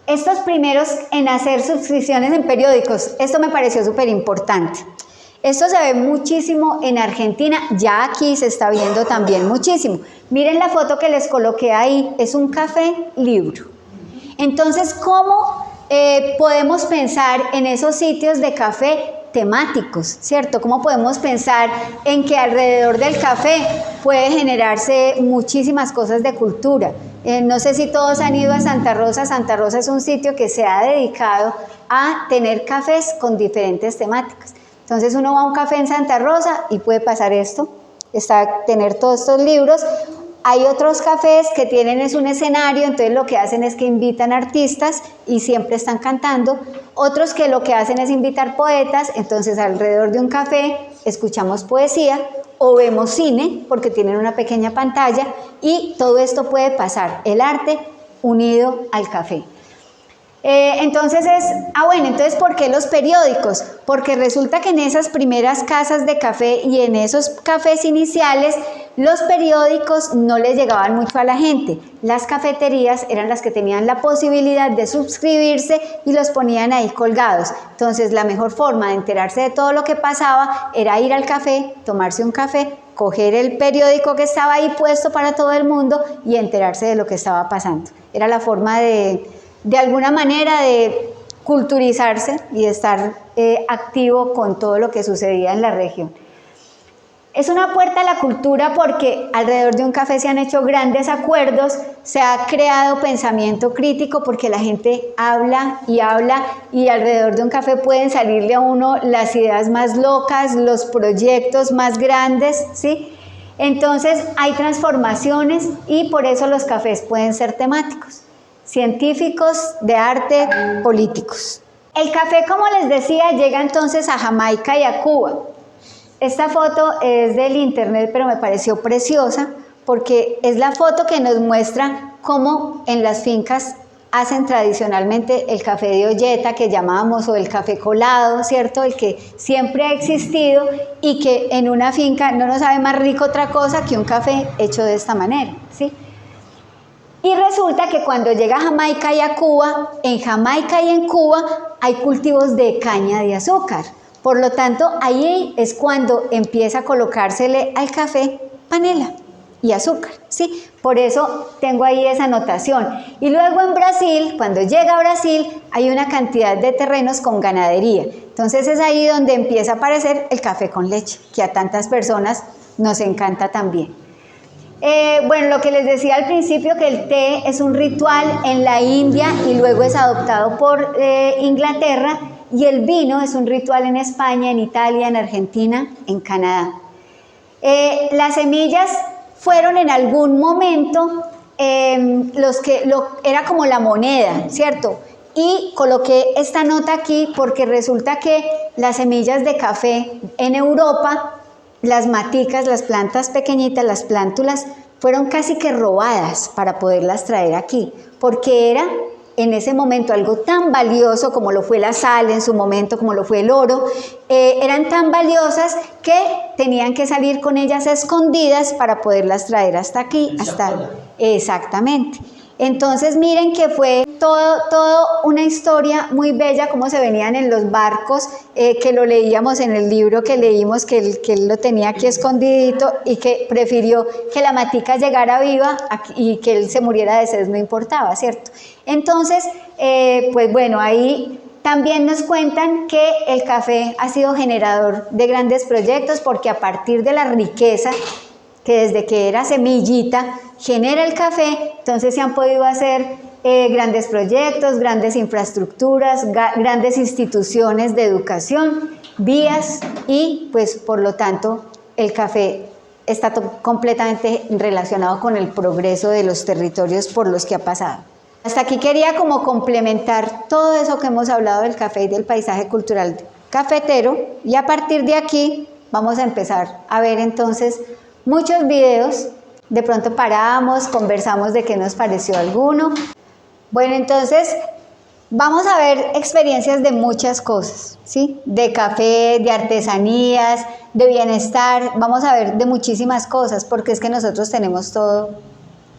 estos primeros en hacer suscripciones en periódicos, esto me pareció súper importante. Esto se ve muchísimo en Argentina, ya aquí se está viendo también muchísimo. Miren la foto que les coloqué ahí, es un café libro. Entonces, ¿cómo podemos pensar en esos sitios de café temáticos, ¿cierto? ¿Cómo podemos pensar en que alrededor del café puede generarse muchísimas cosas de cultura? No sé si todos han ido a Santa Rosa. Santa Rosa es un sitio que se ha dedicado a tener cafés con diferentes temáticas. Entonces uno va a un café en Santa Rosa y puede pasar esto, tener todos estos libros. Hay otros cafés que tienen un escenario, entonces lo que hacen es que invitan artistas y siempre están cantando. Otros que lo que hacen es invitar poetas, entonces alrededor de un café escuchamos poesía o vemos cine porque tienen una pequeña pantalla, y todo esto puede pasar, el arte unido al café. Entonces entonces ¿por qué los periódicos? Porque resulta que en esas primeras casas de café y en esos cafés iniciales, los periódicos no les llegaban mucho a la gente. Las cafeterías eran las que tenían la posibilidad de suscribirse y los ponían ahí colgados. Entonces la mejor forma de enterarse de todo lo que pasaba era ir al café, tomarse un café, coger el periódico que estaba ahí puesto para todo el mundo y enterarse de lo que estaba pasando. Era la forma de alguna manera de culturizarse y de estar activo con todo lo que sucedía en la región. Es una puerta a la cultura porque alrededor de un café se han hecho grandes acuerdos, se ha creado pensamiento crítico porque la gente habla y alrededor de un café pueden salirle a uno las ideas más locas, los proyectos más grandes, ¿sí? Entonces hay transformaciones y por eso los cafés pueden ser temáticos. científicos, de arte, políticos. El café, como les decía, llega entonces a Jamaica y a Cuba. Esta foto es del internet, pero me pareció preciosa porque es la foto que nos muestra cómo en las fincas hacen tradicionalmente el café de olleta que llamábamos, o el café colado, ¿cierto? El que siempre ha existido y que en una finca no nos sabe más rico otra cosa que un café hecho de esta manera, ¿sí? Y resulta que cuando llega a Jamaica y a Cuba, en Jamaica y en Cuba hay cultivos de caña de azúcar. Por lo tanto, ahí es cuando empieza a colocársele al café panela y azúcar, ¿sí? Por eso tengo ahí esa anotación. Y luego en Brasil, cuando llega a Brasil, hay una cantidad de terrenos con ganadería. Entonces es ahí donde empieza a aparecer el café con leche, que a tantas personas nos encanta también. Bueno, lo que les decía al principio, que el té es un ritual en la India y luego es adoptado por Inglaterra, y el vino es un ritual en España, en Italia, en Argentina, en Canadá. Las semillas fueron en algún momento era como la moneda, ¿cierto? Y coloqué esta nota aquí porque resulta que las semillas de café en Europa, las maticas, las plantas pequeñitas, las plántulas, fueron casi que robadas para poderlas traer aquí, porque era en ese momento algo tan valioso como lo fue la sal en su momento, como lo fue el oro, eran tan valiosas que tenían que salir con ellas escondidas para poderlas traer hasta aquí, exactamente. Entonces miren que fue todo una historia muy bella, cómo se venían en los barcos, que lo leíamos en el libro que leímos, que él lo tenía aquí escondidito y que prefirió que la matica llegara viva y que él se muriera de sed, no importaba, ¿cierto? Entonces, pues bueno, ahí también nos cuentan que el café ha sido generador de grandes proyectos, porque a partir de la riqueza que desde que era semillita genera el café, entonces se han podido hacer grandes proyectos, grandes infraestructuras, grandes instituciones de educación, vías, y pues por lo tanto el café está completamente relacionado con el progreso de los territorios por los que ha pasado. Hasta aquí quería como complementar todo eso que hemos hablado del café y del paisaje cultural cafetero, y a partir de aquí vamos a empezar a ver entonces muchos videos. De pronto paramos, conversamos de qué nos pareció alguno. Bueno, entonces vamos a ver experiencias de muchas cosas, ¿sí? De café, de artesanías, de bienestar, vamos a ver de muchísimas cosas, porque es que nosotros tenemos todo.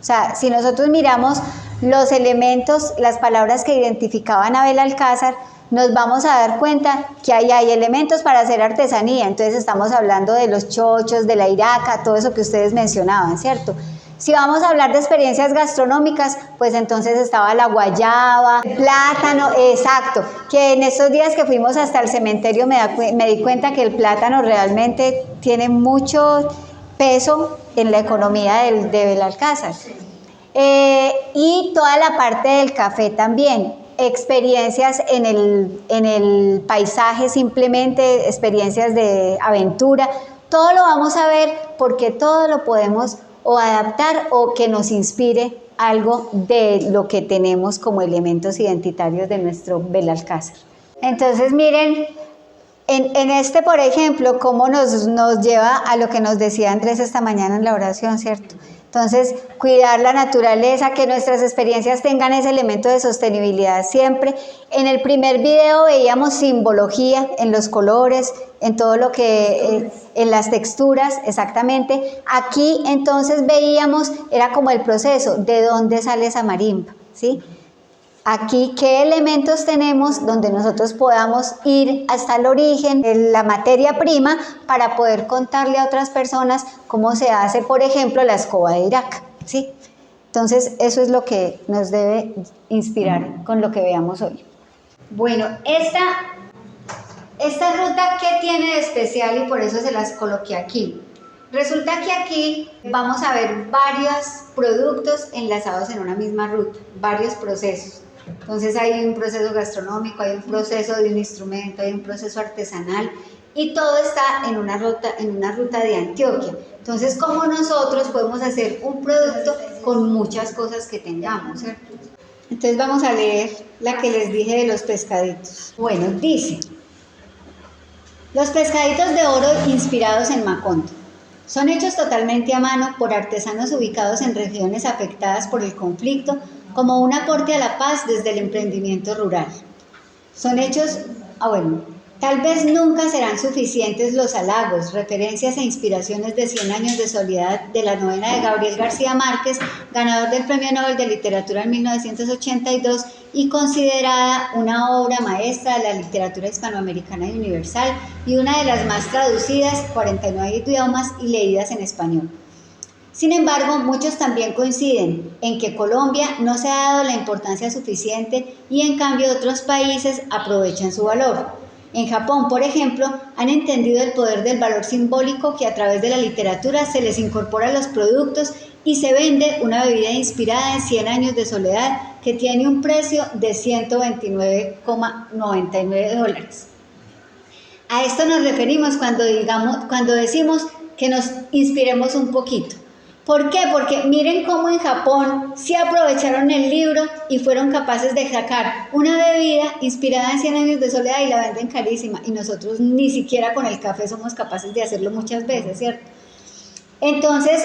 O sea, si nosotros miramos los elementos, las palabras que identificaban a Belalcázar, nos vamos a dar cuenta que ahí hay elementos para hacer artesanía. Entonces estamos hablando de los chochos, de la iraca, todo eso que ustedes mencionaban, ¿cierto? Si vamos a hablar de experiencias gastronómicas, pues entonces estaba la guayaba, plátano, exacto, que en estos días que fuimos hasta el cementerio me di cuenta que el plátano realmente tiene mucho peso en la economía de Belalcázar. Y toda la parte del café también, experiencias en el paisaje, simplemente experiencias de aventura, todo lo vamos a ver porque todo lo podemos o adaptar o que nos inspire algo de lo que tenemos como elementos identitarios de nuestro Belalcázar. Entonces miren, en este por ejemplo, cómo nos lleva a lo que nos decía Andrés esta mañana en la oración, ¿cierto? Entonces, cuidar la naturaleza, que nuestras experiencias tengan ese elemento de sostenibilidad siempre. En el primer video veíamos simbología en los colores, en todo lo que, en las texturas, exactamente. Aquí entonces veíamos, era como el proceso, de dónde sale esa marimba, ¿sí? Aquí, ¿qué elementos tenemos donde nosotros podamos ir hasta el origen de la materia prima para poder contarle a otras personas cómo se hace, por ejemplo, la escoba de Irak, ¿sí? Entonces, eso es lo que nos debe inspirar con lo que veamos hoy. Bueno, esta ruta, ¿qué tiene de especial? Y por eso se las coloqué aquí. Resulta que aquí vamos a ver varios productos enlazados en una misma ruta, varios procesos. Entonces hay un proceso gastronómico, hay un proceso de un instrumento, hay un proceso artesanal, y todo está en una ruta de Antioquia. Entonces, ¿cómo nosotros podemos hacer un producto con muchas cosas que tengamos, ¿cierto? Entonces vamos a leer la que les dije de los pescaditos. Bueno, dice: los pescaditos de oro inspirados en Macondo son hechos totalmente a mano por artesanos ubicados en regiones afectadas por el conflicto como un aporte a la paz desde el emprendimiento rural. Son hechos, tal vez nunca serán suficientes los halagos, referencias e inspiraciones de 100 años de soledad de la novela de Gabriel García Márquez, ganador del Premio Nobel de Literatura en 1982 y considerada una obra maestra de la literatura hispanoamericana y universal y una de las más traducidas, 49 idiomas y leídas en español. Sin embargo, muchos también coinciden en que Colombia no se ha dado la importancia suficiente y en cambio otros países aprovechan su valor. En Japón, por ejemplo, han entendido el poder del valor simbólico que a través de la literatura se les incorpora a los productos y se vende una bebida inspirada en 100 años de soledad que tiene un precio de $129,99. A esto nos referimos cuando decimos que nos inspiremos un poquito. ¿Por qué? Porque miren cómo en Japón sí aprovecharon el libro y fueron capaces de sacar una bebida inspirada en 100 años de soledad y la venden carísima. Y nosotros ni siquiera con el café somos capaces de hacerlo muchas veces, ¿cierto? Entonces,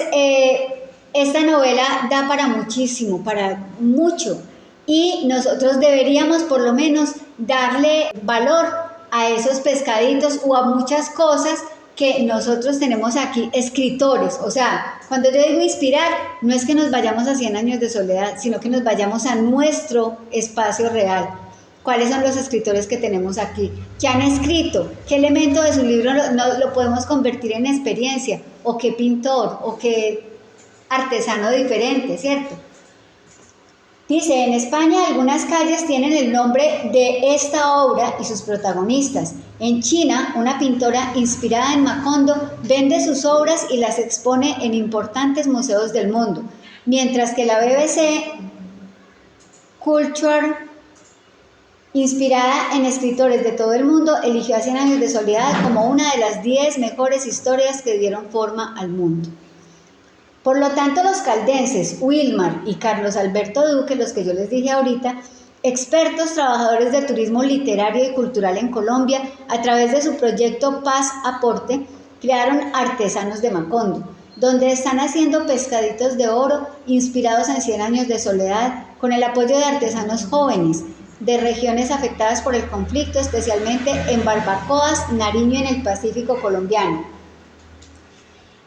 esta novela da para muchísimo, para mucho. Y nosotros deberíamos por lo menos darle valor a esos pescaditos o a muchas cosas que nosotros tenemos aquí, escritores. O sea, cuando yo digo inspirar, no es que nos vayamos a 100 años de soledad, sino que nos vayamos a nuestro espacio real. ¿Cuáles son los escritores que tenemos aquí? ¿Qué han escrito? ¿Qué elemento de su libro lo podemos convertir en experiencia? ¿O qué pintor? ¿O qué artesano diferente? ¿Cierto? Dice, en España algunas calles tienen el nombre de esta obra y sus protagonistas. En China, una pintora inspirada en Macondo vende sus obras y las expone en importantes museos del mundo, mientras que la BBC Culture, inspirada en escritores de todo el mundo, eligió a 100 años de soledad como una de las 10 mejores historias que dieron forma al mundo. Por lo tanto, los caldenses Wilmar y Carlos Alberto Duque, los que yo les dije ahorita, expertos trabajadores de turismo literario y cultural en Colombia, a través de su proyecto Paz Aporte, crearon Artesanos de Macondo, donde están haciendo pescaditos de oro inspirados en 100 años de soledad, con el apoyo de artesanos jóvenes de regiones afectadas por el conflicto, especialmente en Barbacoas, Nariño, en el Pacífico colombiano.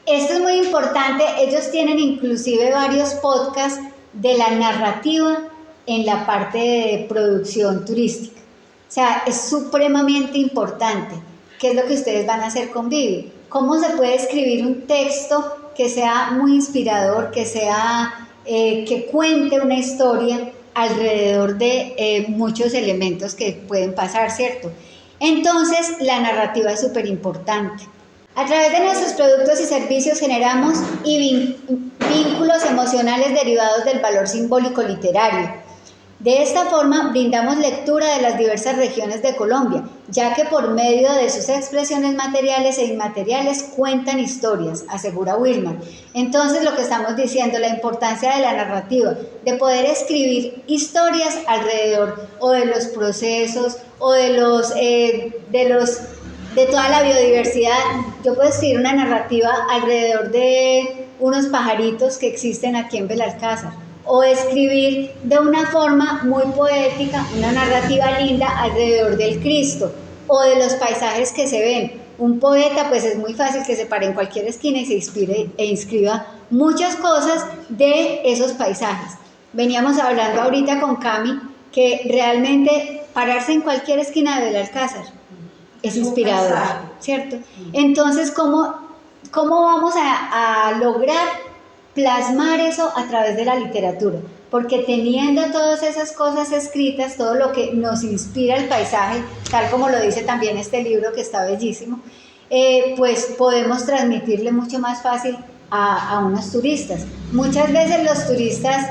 Esto es muy importante, ellos tienen inclusive varios podcasts de la narrativa en la parte de producción turística. O sea, es supremamente importante. ¿Qué es lo que ustedes van a hacer con Vivi? ¿Cómo se puede escribir un texto que sea muy inspirador, que cuente una historia alrededor de muchos elementos que pueden pasar, ¿cierto? Entonces, la narrativa es súper importante. A través de nuestros productos y servicios generamos vínculos emocionales derivados del valor simbólico literario. De esta forma, brindamos lectura de las diversas regiones de Colombia, ya que por medio de sus expresiones materiales e inmateriales cuentan historias, asegura Wilmar. Entonces, lo que estamos diciendo, la importancia de la narrativa, de poder escribir historias alrededor o de los procesos o de toda la biodiversidad. Yo puedo escribir una narrativa alrededor de unos pajaritos que existen aquí en Belalcázar, o escribir de una forma muy poética una narrativa linda alrededor del Cristo o de los paisajes que se ven. Un poeta, pues es muy fácil que se pare en cualquier esquina y se inspire e inscriba muchas cosas de esos paisajes. Veníamos hablando ahorita con Cami que realmente pararse en cualquier esquina de Belalcázar es inspirador, ¿cierto? Entonces, ¿cómo vamos a lograr plasmar eso a través de la literatura? Porque teniendo todas esas cosas escritas, todo lo que nos inspira el paisaje, tal como lo dice también este libro que está bellísimo, pues podemos transmitirle mucho más fácil a unos turistas. Muchas veces los turistas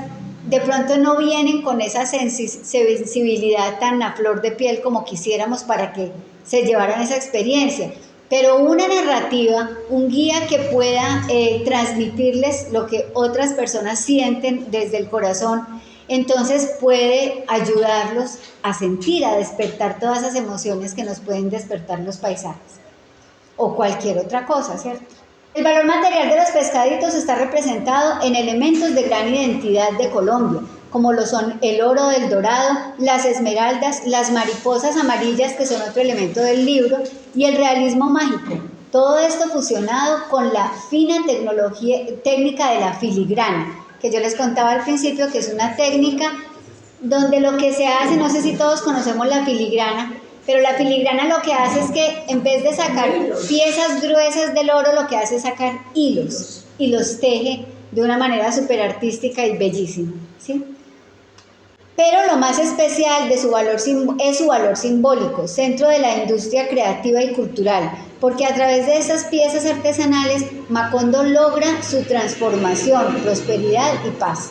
de pronto no vienen con esa sensibilidad tan a flor de piel como quisiéramos para que se llevaran esa experiencia, pero una narrativa, un guía que pueda transmitirles lo que otras personas sienten desde el corazón, Entonces puede ayudarlos a sentir, a despertar todas esas emociones que nos pueden despertar los paisajes o cualquier otra cosa, ¿cierto? El valor material de los pescaditos está representado en elementos de gran identidad de Colombia, como lo son el oro del Dorado, las esmeraldas, las mariposas amarillas, que son otro elemento del libro, y el realismo mágico. Todo esto fusionado con la fina técnica de la filigrana, que yo les contaba al principio, que es una técnica donde lo que se hace, no sé si todos conocemos la filigrana, pero la filigrana lo que hace es que en vez de sacar piezas gruesas del oro, lo que hace es sacar hilos y los teje de una manera súper artística y bellísima, ¿sí? Pero lo más especial de su valor es su valor simbólico, centro de la industria creativa y cultural, porque a través de estas piezas artesanales, Macondo logra su transformación, prosperidad y paz.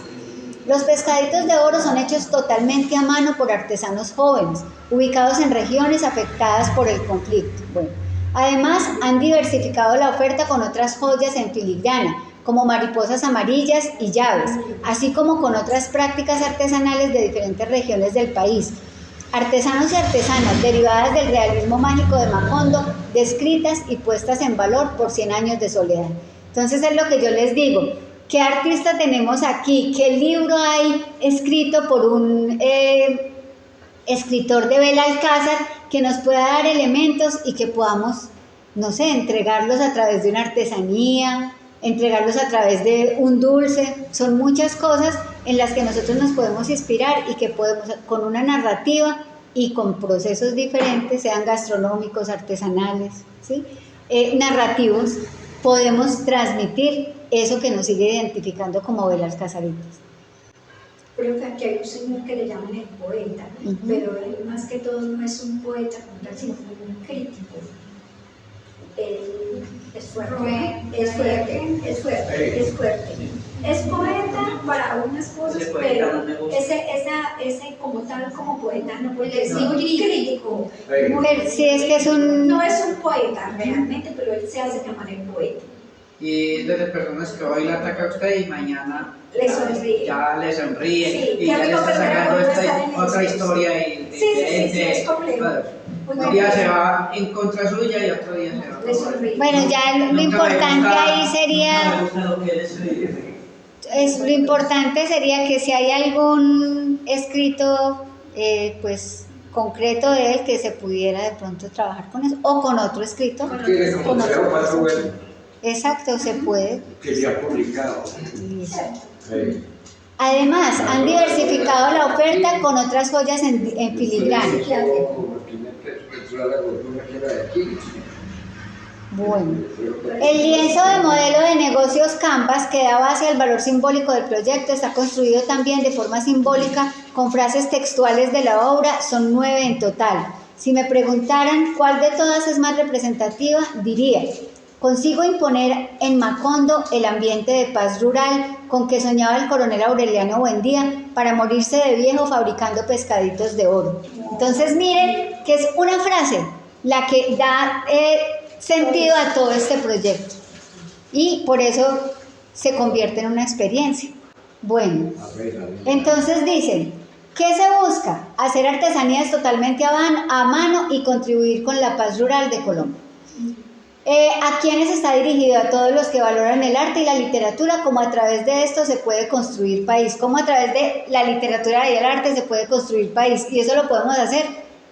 Los pescaditos de oro son hechos totalmente a mano por artesanos jóvenes, ubicados en regiones afectadas por el conflicto. Bueno, además, han diversificado la oferta con otras joyas en filigrana, como mariposas amarillas y llaves, así como con otras prácticas artesanales de diferentes regiones del país. Artesanos y artesanas derivadas del realismo mágico de Macondo, descritas y puestas en valor por 100 años de soledad. Entonces es lo que yo les digo. ¿Qué artista tenemos aquí? ¿Qué libro hay escrito por un escritor de Belalcázar que nos pueda dar elementos y que podamos, no sé, entregarlos a través de una artesanía, entregarlos a través de un dulce? Son muchas cosas en las que nosotros nos podemos inspirar y que podemos, con una narrativa y con procesos diferentes, sean gastronómicos, artesanales, ¿sí? Narrativos, podemos transmitir eso que nos sigue identificando como Belalcázaritas. Profe, aquí hay un señor que le llaman el poeta, pero él más que todo no es un poeta, sino un crítico. Es fuerte, es fuerte. Es poeta para unas cosas, pero ese como tal, como poeta, no puede decir crítico. Sí, es que es un... No es un poeta realmente, pero él se hace llamar el poeta. Y es de las personas que hoy la ataca a usted y mañana le sonríe. Ya le sonríe, Sí, y ya le está sacando otra historia diferente. Sí, es complejo. Un día se va en contra suya y otro día se va a favor. Bueno, ya lo importante ahí sería... lo importante sería que si hay algún escrito, pues concreto de él, que se pudiera de pronto trabajar con eso, o con otro escrito. Con otro. Exacto, se puede. Que se ha publicado. Además, han diversificado la oferta con otras joyas en filigrana. Bueno, el lienzo de modelo de negocios Canvas, que da base al valor simbólico del proyecto, está construido también de forma simbólica con frases textuales de la obra. Son 9 en total. Si me preguntaran cuál de todas es más representativa, diría: consigo imponer en Macondo el ambiente de paz rural con que soñaba el coronel Aureliano Buendía para morirse de viejo fabricando pescaditos de oro. Entonces miren que es una frase la que da sentido a todo este proyecto y por eso se convierte en una experiencia. Bueno, entonces dicen: ¿qué se busca? Hacer artesanías totalmente a mano y contribuir con la paz rural de Colombia. ¿A quiénes está dirigido? A todos los que valoran el arte y la literatura, como a través de esto se puede construir país, como a través de la literatura y el arte se puede construir país, y eso lo podemos hacer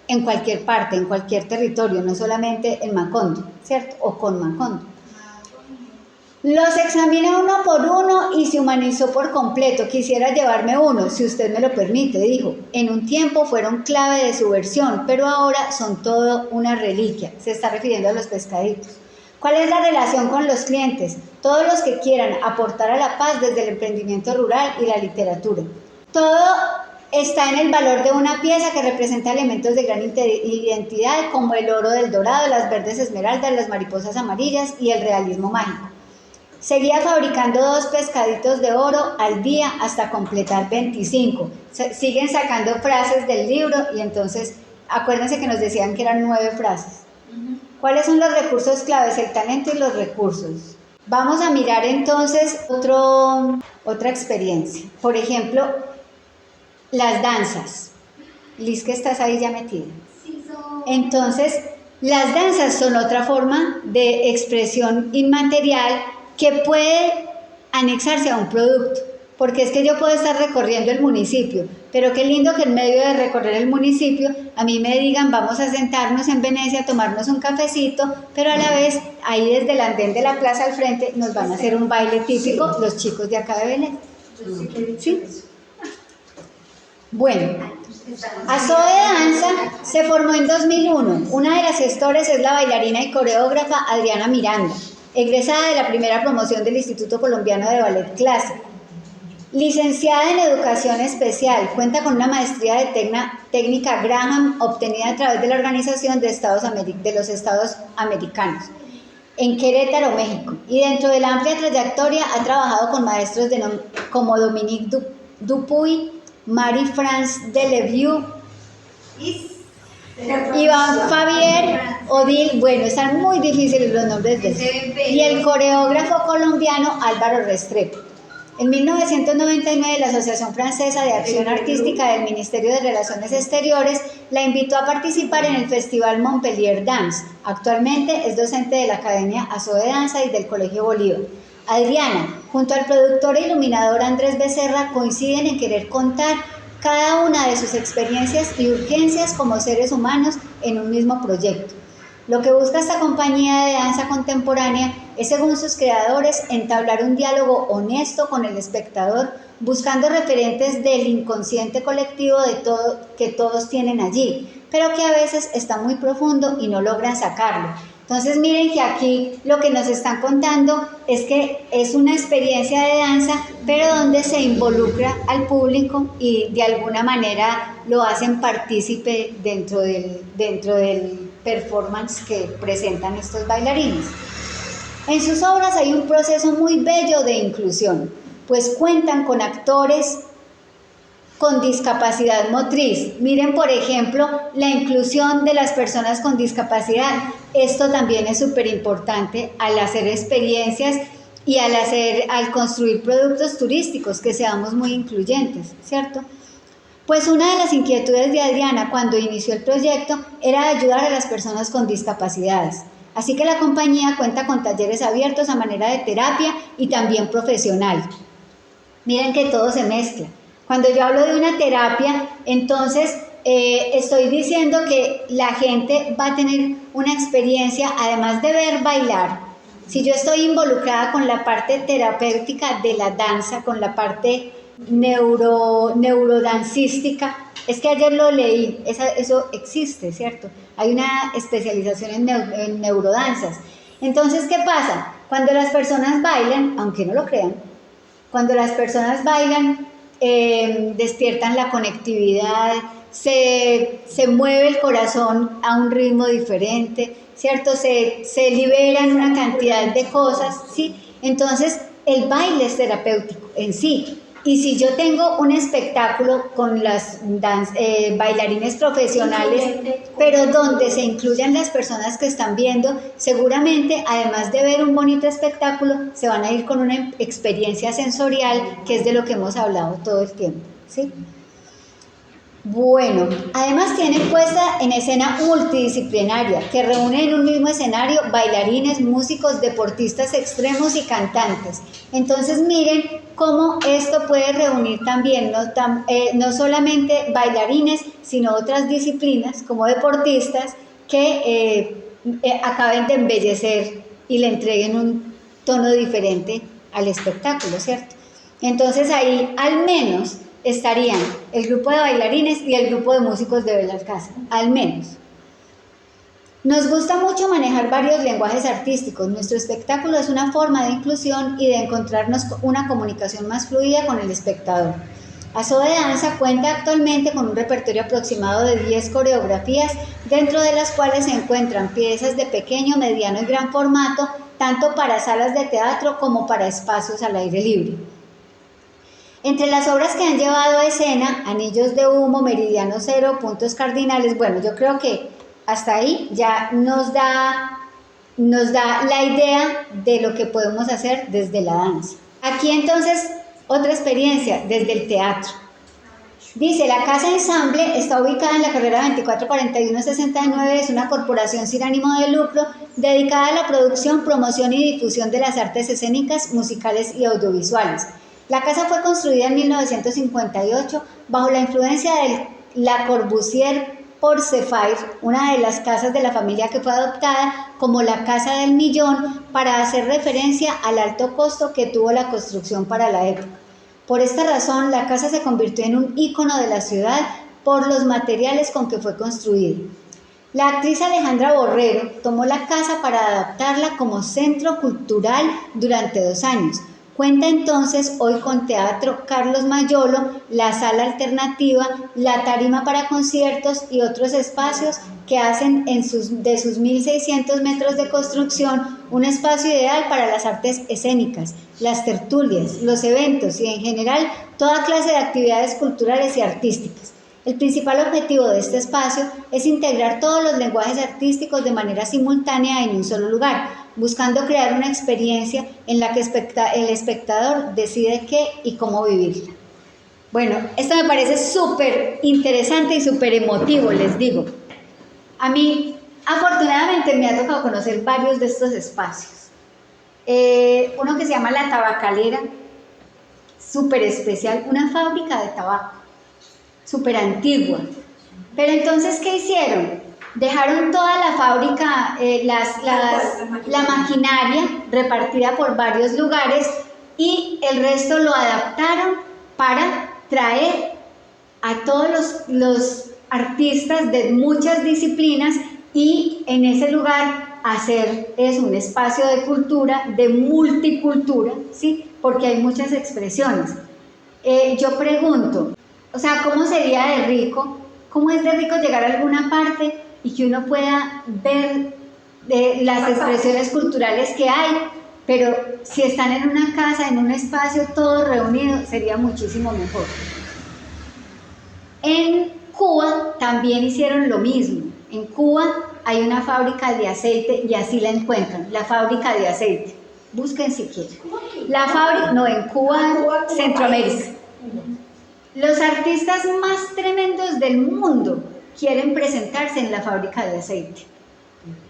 en cualquier parte, en cualquier territorio, no solamente en Macondo, ¿cierto? O con Macondo. Los examiné uno por uno y se humanizó por completo. Quisiera llevarme uno, si usted me lo permite, dijo. En un tiempo fueron clave de su versión, pero ahora son todo una reliquia. Se está refiriendo a los pescaditos. ¿Cuál es la relación con los clientes? Todos los que quieran aportar a la paz desde el emprendimiento rural y la literatura. Todo está en el valor de una pieza que representa elementos de gran identidad, como el oro del Dorado, las verdes esmeraldas, las mariposas amarillas y el realismo mágico. Seguía fabricando 2 pescaditos de oro al día hasta completar 25. Siguen sacando frases del libro y entonces acuérdense que nos decían que eran 9 frases. ¿Cuáles son los recursos claves? El talento y los recursos. Vamos a mirar entonces otra experiencia. Por ejemplo, las danzas. Liz, que estás ahí ya metida. Entonces, las danzas son otra forma de expresión inmaterial que puede anexarse a un producto, porque es que yo puedo estar recorriendo el municipio, pero qué lindo que en medio de recorrer el municipio a mí me digan vamos a sentarnos en Venecia a tomarnos un cafecito, pero a la vez ahí desde el andén de la plaza al frente nos van a hacer un baile típico los chicos de acá de Belén. ¿Sí? Bueno, Azoe Danza se formó en 2001. Una de las gestoras es la bailarina y coreógrafa Adriana Miranda, egresada de la primera promoción del Instituto Colombiano de Ballet Clásico. Licenciada en Educación Especial, cuenta con una maestría de técnica Graham obtenida a través de la Organización de los Estados Americanos en Querétaro, México. Y dentro de la amplia trayectoria ha trabajado con maestros como Dominique Dupuy, Marie-France Delevieux, Iván Fabier, Odile, bueno, están muy difíciles los nombres de ellos, y el coreógrafo colombiano Álvaro Restrepo. En 1999, la Asociación Francesa de Acción Artística del Ministerio de Relaciones Exteriores la invitó a participar en el Festival Montpellier Dance. Actualmente es docente de la Academia Azoe Danza y del Colegio Bolívar. Adriana, junto al productor e iluminador Andrés Becerra, coinciden en querer contar cada una de sus experiencias y urgencias como seres humanos en un mismo proyecto. Lo que busca esta compañía de danza contemporánea es, según sus creadores, entablar un diálogo honesto con el espectador, buscando referentes del inconsciente colectivo que todos tienen allí, pero que a veces está muy profundo y no logran sacarlo. Entonces miren que aquí lo que nos están contando es que es una experiencia de danza, pero donde se involucra al público y de alguna manera lo hacen partícipe dentro del performance que presentan estos bailarines. En sus obras hay un proceso muy bello de inclusión, pues cuentan con actores con discapacidad motriz. Miren, por ejemplo, la inclusión de las personas con discapacidad. Esto también es súper importante al hacer experiencias y al construir productos turísticos, que seamos muy incluyentes, ¿cierto? Pues una de las inquietudes de Adriana cuando inició el proyecto era ayudar a las personas con discapacidades. Así que la compañía cuenta con talleres abiertos a manera de terapia y también profesional. Miren que todo se mezcla. Cuando yo hablo de una terapia, entonces estoy diciendo que la gente va a tener una experiencia, además de ver bailar. Si yo estoy involucrada con la parte terapéutica de la danza, con la parte neurodancística, es que ayer lo leí, eso existe, ¿cierto? Hay una especialización en neurodanzas. Entonces, ¿qué pasa? Cuando las personas bailan, aunque no lo crean, cuando las personas bailan, despiertan la conectividad, se mueve el corazón a un ritmo diferente, ¿cierto? Se liberan una cantidad de cosas, ¿sí? Entonces, el baile es terapéutico en sí. Y si yo tengo un espectáculo con las bailarines profesionales, pero donde se incluyan las personas que están viendo, seguramente, además de ver un bonito espectáculo, se van a ir con una experiencia sensorial, que es de lo que hemos hablado todo el tiempo, ¿sí? Bueno, además tienen puesta en escena multidisciplinaria que reúne en un mismo escenario bailarines, músicos, deportistas extremos y cantantes. Entonces miren cómo esto puede reunir también no solamente bailarines, sino otras disciplinas como deportistas que acaben de embellecer y le entreguen un tono diferente al espectáculo, ¿cierto? Entonces ahí al menos estarían el grupo de bailarines y el grupo de músicos de Belalcázar, al menos. Nos gusta mucho manejar varios lenguajes artísticos. Nuestro espectáculo es una forma de inclusión y de encontrarnos una comunicación más fluida con el espectador. Azoe Danza cuenta actualmente con un repertorio aproximado de 10 coreografías, dentro de las cuales se encuentran piezas de pequeño, mediano y gran formato, tanto para salas de teatro como para espacios al aire libre. Entre las obras que han llevado a escena, Anillos de Humo, Meridiano Cero, Puntos Cardinales, bueno, yo creo que hasta ahí ya nos da la idea de lo que podemos hacer desde la danza. Aquí entonces, otra experiencia desde el teatro. Dice, la Casa Ensamble está ubicada en la carrera 244169, es una corporación sin ánimo de lucro dedicada a la producción, promoción y difusión de las artes escénicas, musicales y audiovisuales. La casa fue construida en 1958 bajo la influencia de Le Corbusier Porcefeuille, una de las casas de la familia que fue adoptada como la Casa del Millón para hacer referencia al alto costo que tuvo la construcción para la época. Por esta razón, la casa se convirtió en un ícono de la ciudad por los materiales con que fue construida. La actriz Alejandra Borrero tomó la casa para adaptarla como centro cultural durante 2 años. Cuenta entonces hoy con Teatro Carlos Mayolo, la Sala Alternativa, la Tarima para conciertos y otros espacios que hacen de sus 1.600 metros de construcción un espacio ideal para las artes escénicas, las tertulias, los eventos y en general toda clase de actividades culturales y artísticas. El principal objetivo de este espacio es integrar todos los lenguajes artísticos de manera simultánea en un solo lugar, buscando crear una experiencia en la que el espectador decide qué y cómo vivirla. Bueno, esto me parece súper interesante y súper emotivo, les digo. A mí, afortunadamente, me ha tocado conocer varios de estos espacios. Uno que se llama La Tabacalera, súper especial, una fábrica de tabaco, súper antigua. Pero entonces, ¿qué hicieron? Dejaron toda la fábrica, la maquinaria repartida por varios lugares y el resto lo adaptaron para traer a todos los artistas de muchas disciplinas y en ese lugar hacer un espacio de cultura, de multicultura, ¿sí? Porque hay muchas expresiones. Yo pregunto, o sea, ¿cómo sería de rico? ¿Cómo es de rico llegar a alguna parte y que uno pueda ver las expresiones culturales que hay? Pero si están en una casa, en un espacio, todo reunido, sería muchísimo mejor. En Cuba también hicieron lo mismo. En Cuba hay una fábrica de aceite y así la encuentran, la fábrica de aceite. Busquen si quieren. La fábrica, no, en Cuba, Centroamérica. Los artistas más tremendos del mundo quieren presentarse en la fábrica de aceite.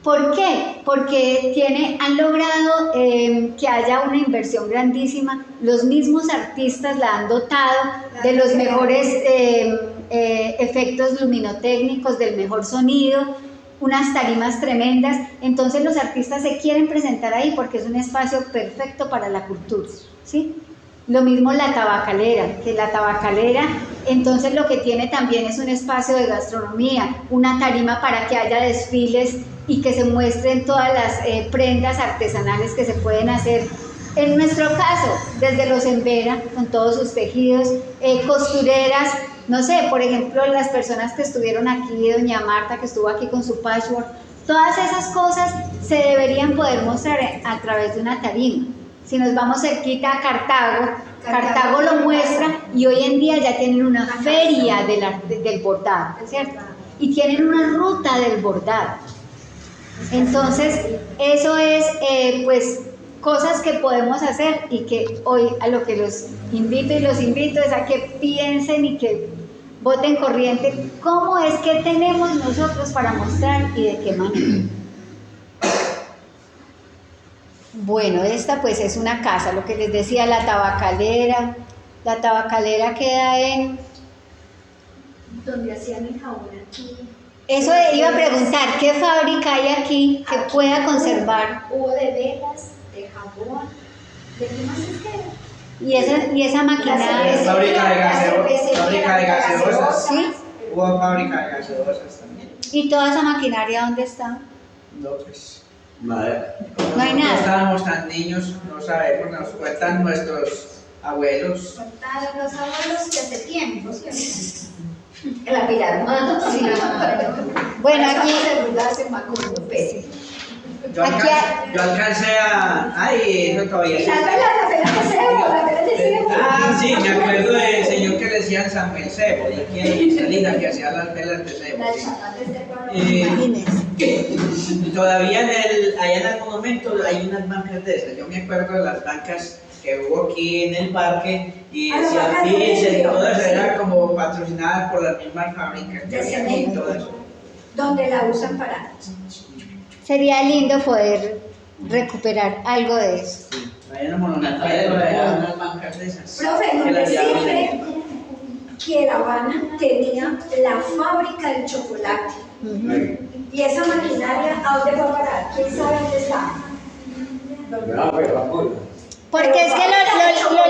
¿Por qué? Porque han logrado que haya una inversión grandísima. Los mismos artistas la han dotado de los mejores efectos luminotécnicos, del mejor sonido, unas tarimas tremendas. Entonces los artistas se quieren presentar ahí porque es un espacio perfecto para la cultura, ¿sí? Lo mismo la Tabacalera, que la Tabacalera entonces lo que tiene también es un espacio de gastronomía, una tarima para que haya desfiles y que se muestren todas las prendas artesanales que se pueden hacer. En nuestro caso, desde los Embera, con todos sus tejidos, costureras, no sé, por ejemplo, las personas que estuvieron aquí, doña Marta, que estuvo aquí con su patchwork, todas esas cosas se deberían poder mostrar a través de una tarima. Si nos vamos cerquita a Cartago lo muestra y hoy en día ya tienen una feria del bordado, ¿cierto? Y tienen una ruta del bordado. Entonces, eso es, pues, cosas que podemos hacer y que hoy a lo que los invito es a que piensen y que voten corriente cómo es que tenemos nosotros para mostrar y de qué manera. Bueno, esta pues es una casa, lo que les decía, la Tabacalera. La Tabacalera queda en... donde hacían el jabón aquí. Eso iba a preguntar, ¿qué fábrica hay aquí que pueda conservar? Hubo de velas, de jabón, ¿de qué más es que? Y esa maquinaria. Fábrica de gaseosas. ¿Sí? Hubo fábrica de gaseosas también. ¿Y toda esa maquinaria dónde está? No, pues. Madera. No hay nada. Estábamos tan niños, no sabemos, nos cuentan nuestros abuelos. Contaron los abuelos que hace tiempo, ¿sí? La pirámide. Sí. Bueno, aquí. Yo alcancé a... Ay, eso todavía sí. La vela de cebo. Ah, sí, me acuerdo del señor que le decían Samuel Cebo, y aquí en Salina, que hacía las velas de cebo. Todavía allá en el monumento hay unas bancas de esas. Yo me acuerdo de las bancas que hubo aquí en el parque y decían pizza y todo eso, era como para patrocinadas por las mismas fábricas de cemento, donde la usan para... Sería lindo poder recuperar algo de eso. Hay una monumental, unas bancas de esas. Profe, no me sirve que La Habana tenía la fábrica del chocolate. Y esa maquinaria, ¿a dónde va a parar? ¿Quién sabe dónde está? Porque es que lo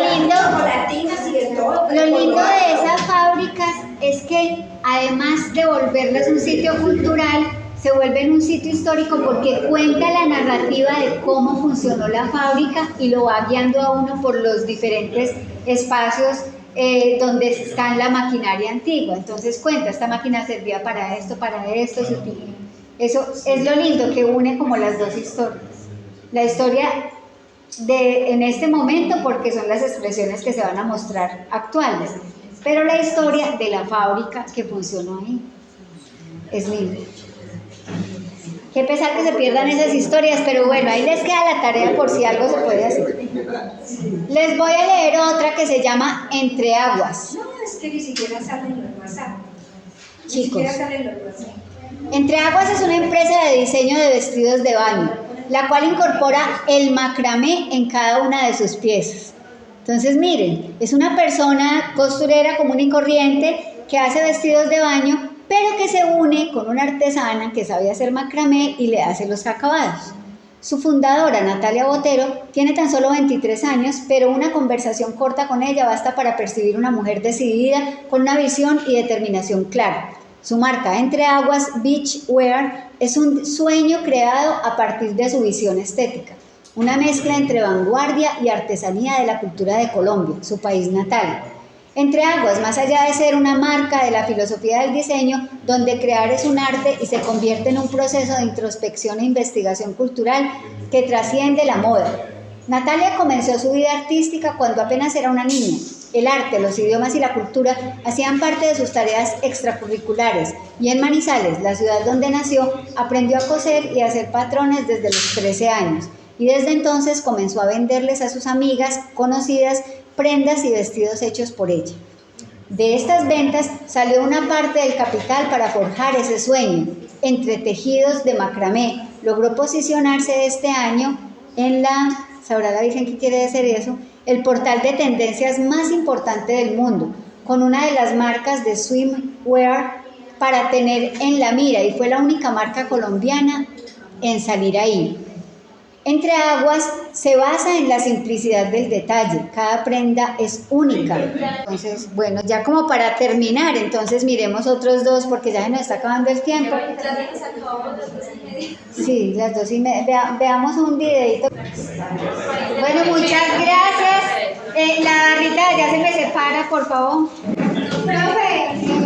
lindo de esas fábricas es que además de volverlas un sitio cultural, se vuelven un sitio histórico porque cuenta la narrativa de cómo funcionó la fábrica y lo va guiando a uno por los diferentes espacios donde está la maquinaria antigua. Entonces cuenta, esta máquina servía para esto, eso es lo lindo que une como las dos historias. La historia en este momento, porque son las expresiones que se van a mostrar actuales, pero la historia de la fábrica que funcionó ahí es linda. Qué pesar que se pierdan esas historias, pero bueno, ahí les queda la tarea por si algo se puede hacer. Les voy a leer otra que se llama Entre Aguas. No, es que ni siquiera salen los WhatsApp. Chicos, Ni siquiera salen los WhatsApp. Entre Aguas es una empresa de diseño de vestidos de baño, la cual incorpora el macramé en cada una de sus piezas. Entonces miren, es una persona costurera común y corriente que hace vestidos de baño, pero que se une con una artesana que sabe hacer macramé y le hace los acabados. Su fundadora, Natalia Botero, tiene tan solo 23 años, pero una conversación corta con ella basta para percibir una mujer decidida, con una visión y determinación clara. Su marca, Entre Aguas Beach Wear, es un sueño creado a partir de su visión estética, una mezcla entre vanguardia y artesanía de la cultura de Colombia, su país natal. Entre Aguas, más allá de ser una marca de la filosofía del diseño, donde crear es un arte y se convierte en un proceso de introspección e investigación cultural que trasciende la moda. Natalia comenzó su vida artística cuando apenas era una niña. El arte, los idiomas y la cultura hacían parte de sus tareas extracurriculares y en Manizales, la ciudad donde nació, aprendió a coser y a hacer patrones desde los 13 años y desde entonces comenzó a venderles a sus amigas conocidas prendas y vestidos hechos por ella. De estas ventas salió una parte del capital para forjar ese sueño. Entre tejidos de macramé, logró posicionarse este año en la, ¿sabrá la Virgen qué quiere decir eso?, el portal de tendencias más importante del mundo, con una de las marcas de swimwear para tener en la mira, y fue la única marca colombiana en salir ahí. Entre Aguas se basa en la simplicidad del detalle, cada prenda es única. Entonces, bueno, ya como para terminar, entonces miremos otros dos porque ya se nos está acabando el tiempo. Sí, las 2:30. Veamos un videito. Bueno, muchas gracias. La Rita ya se me separa, por favor.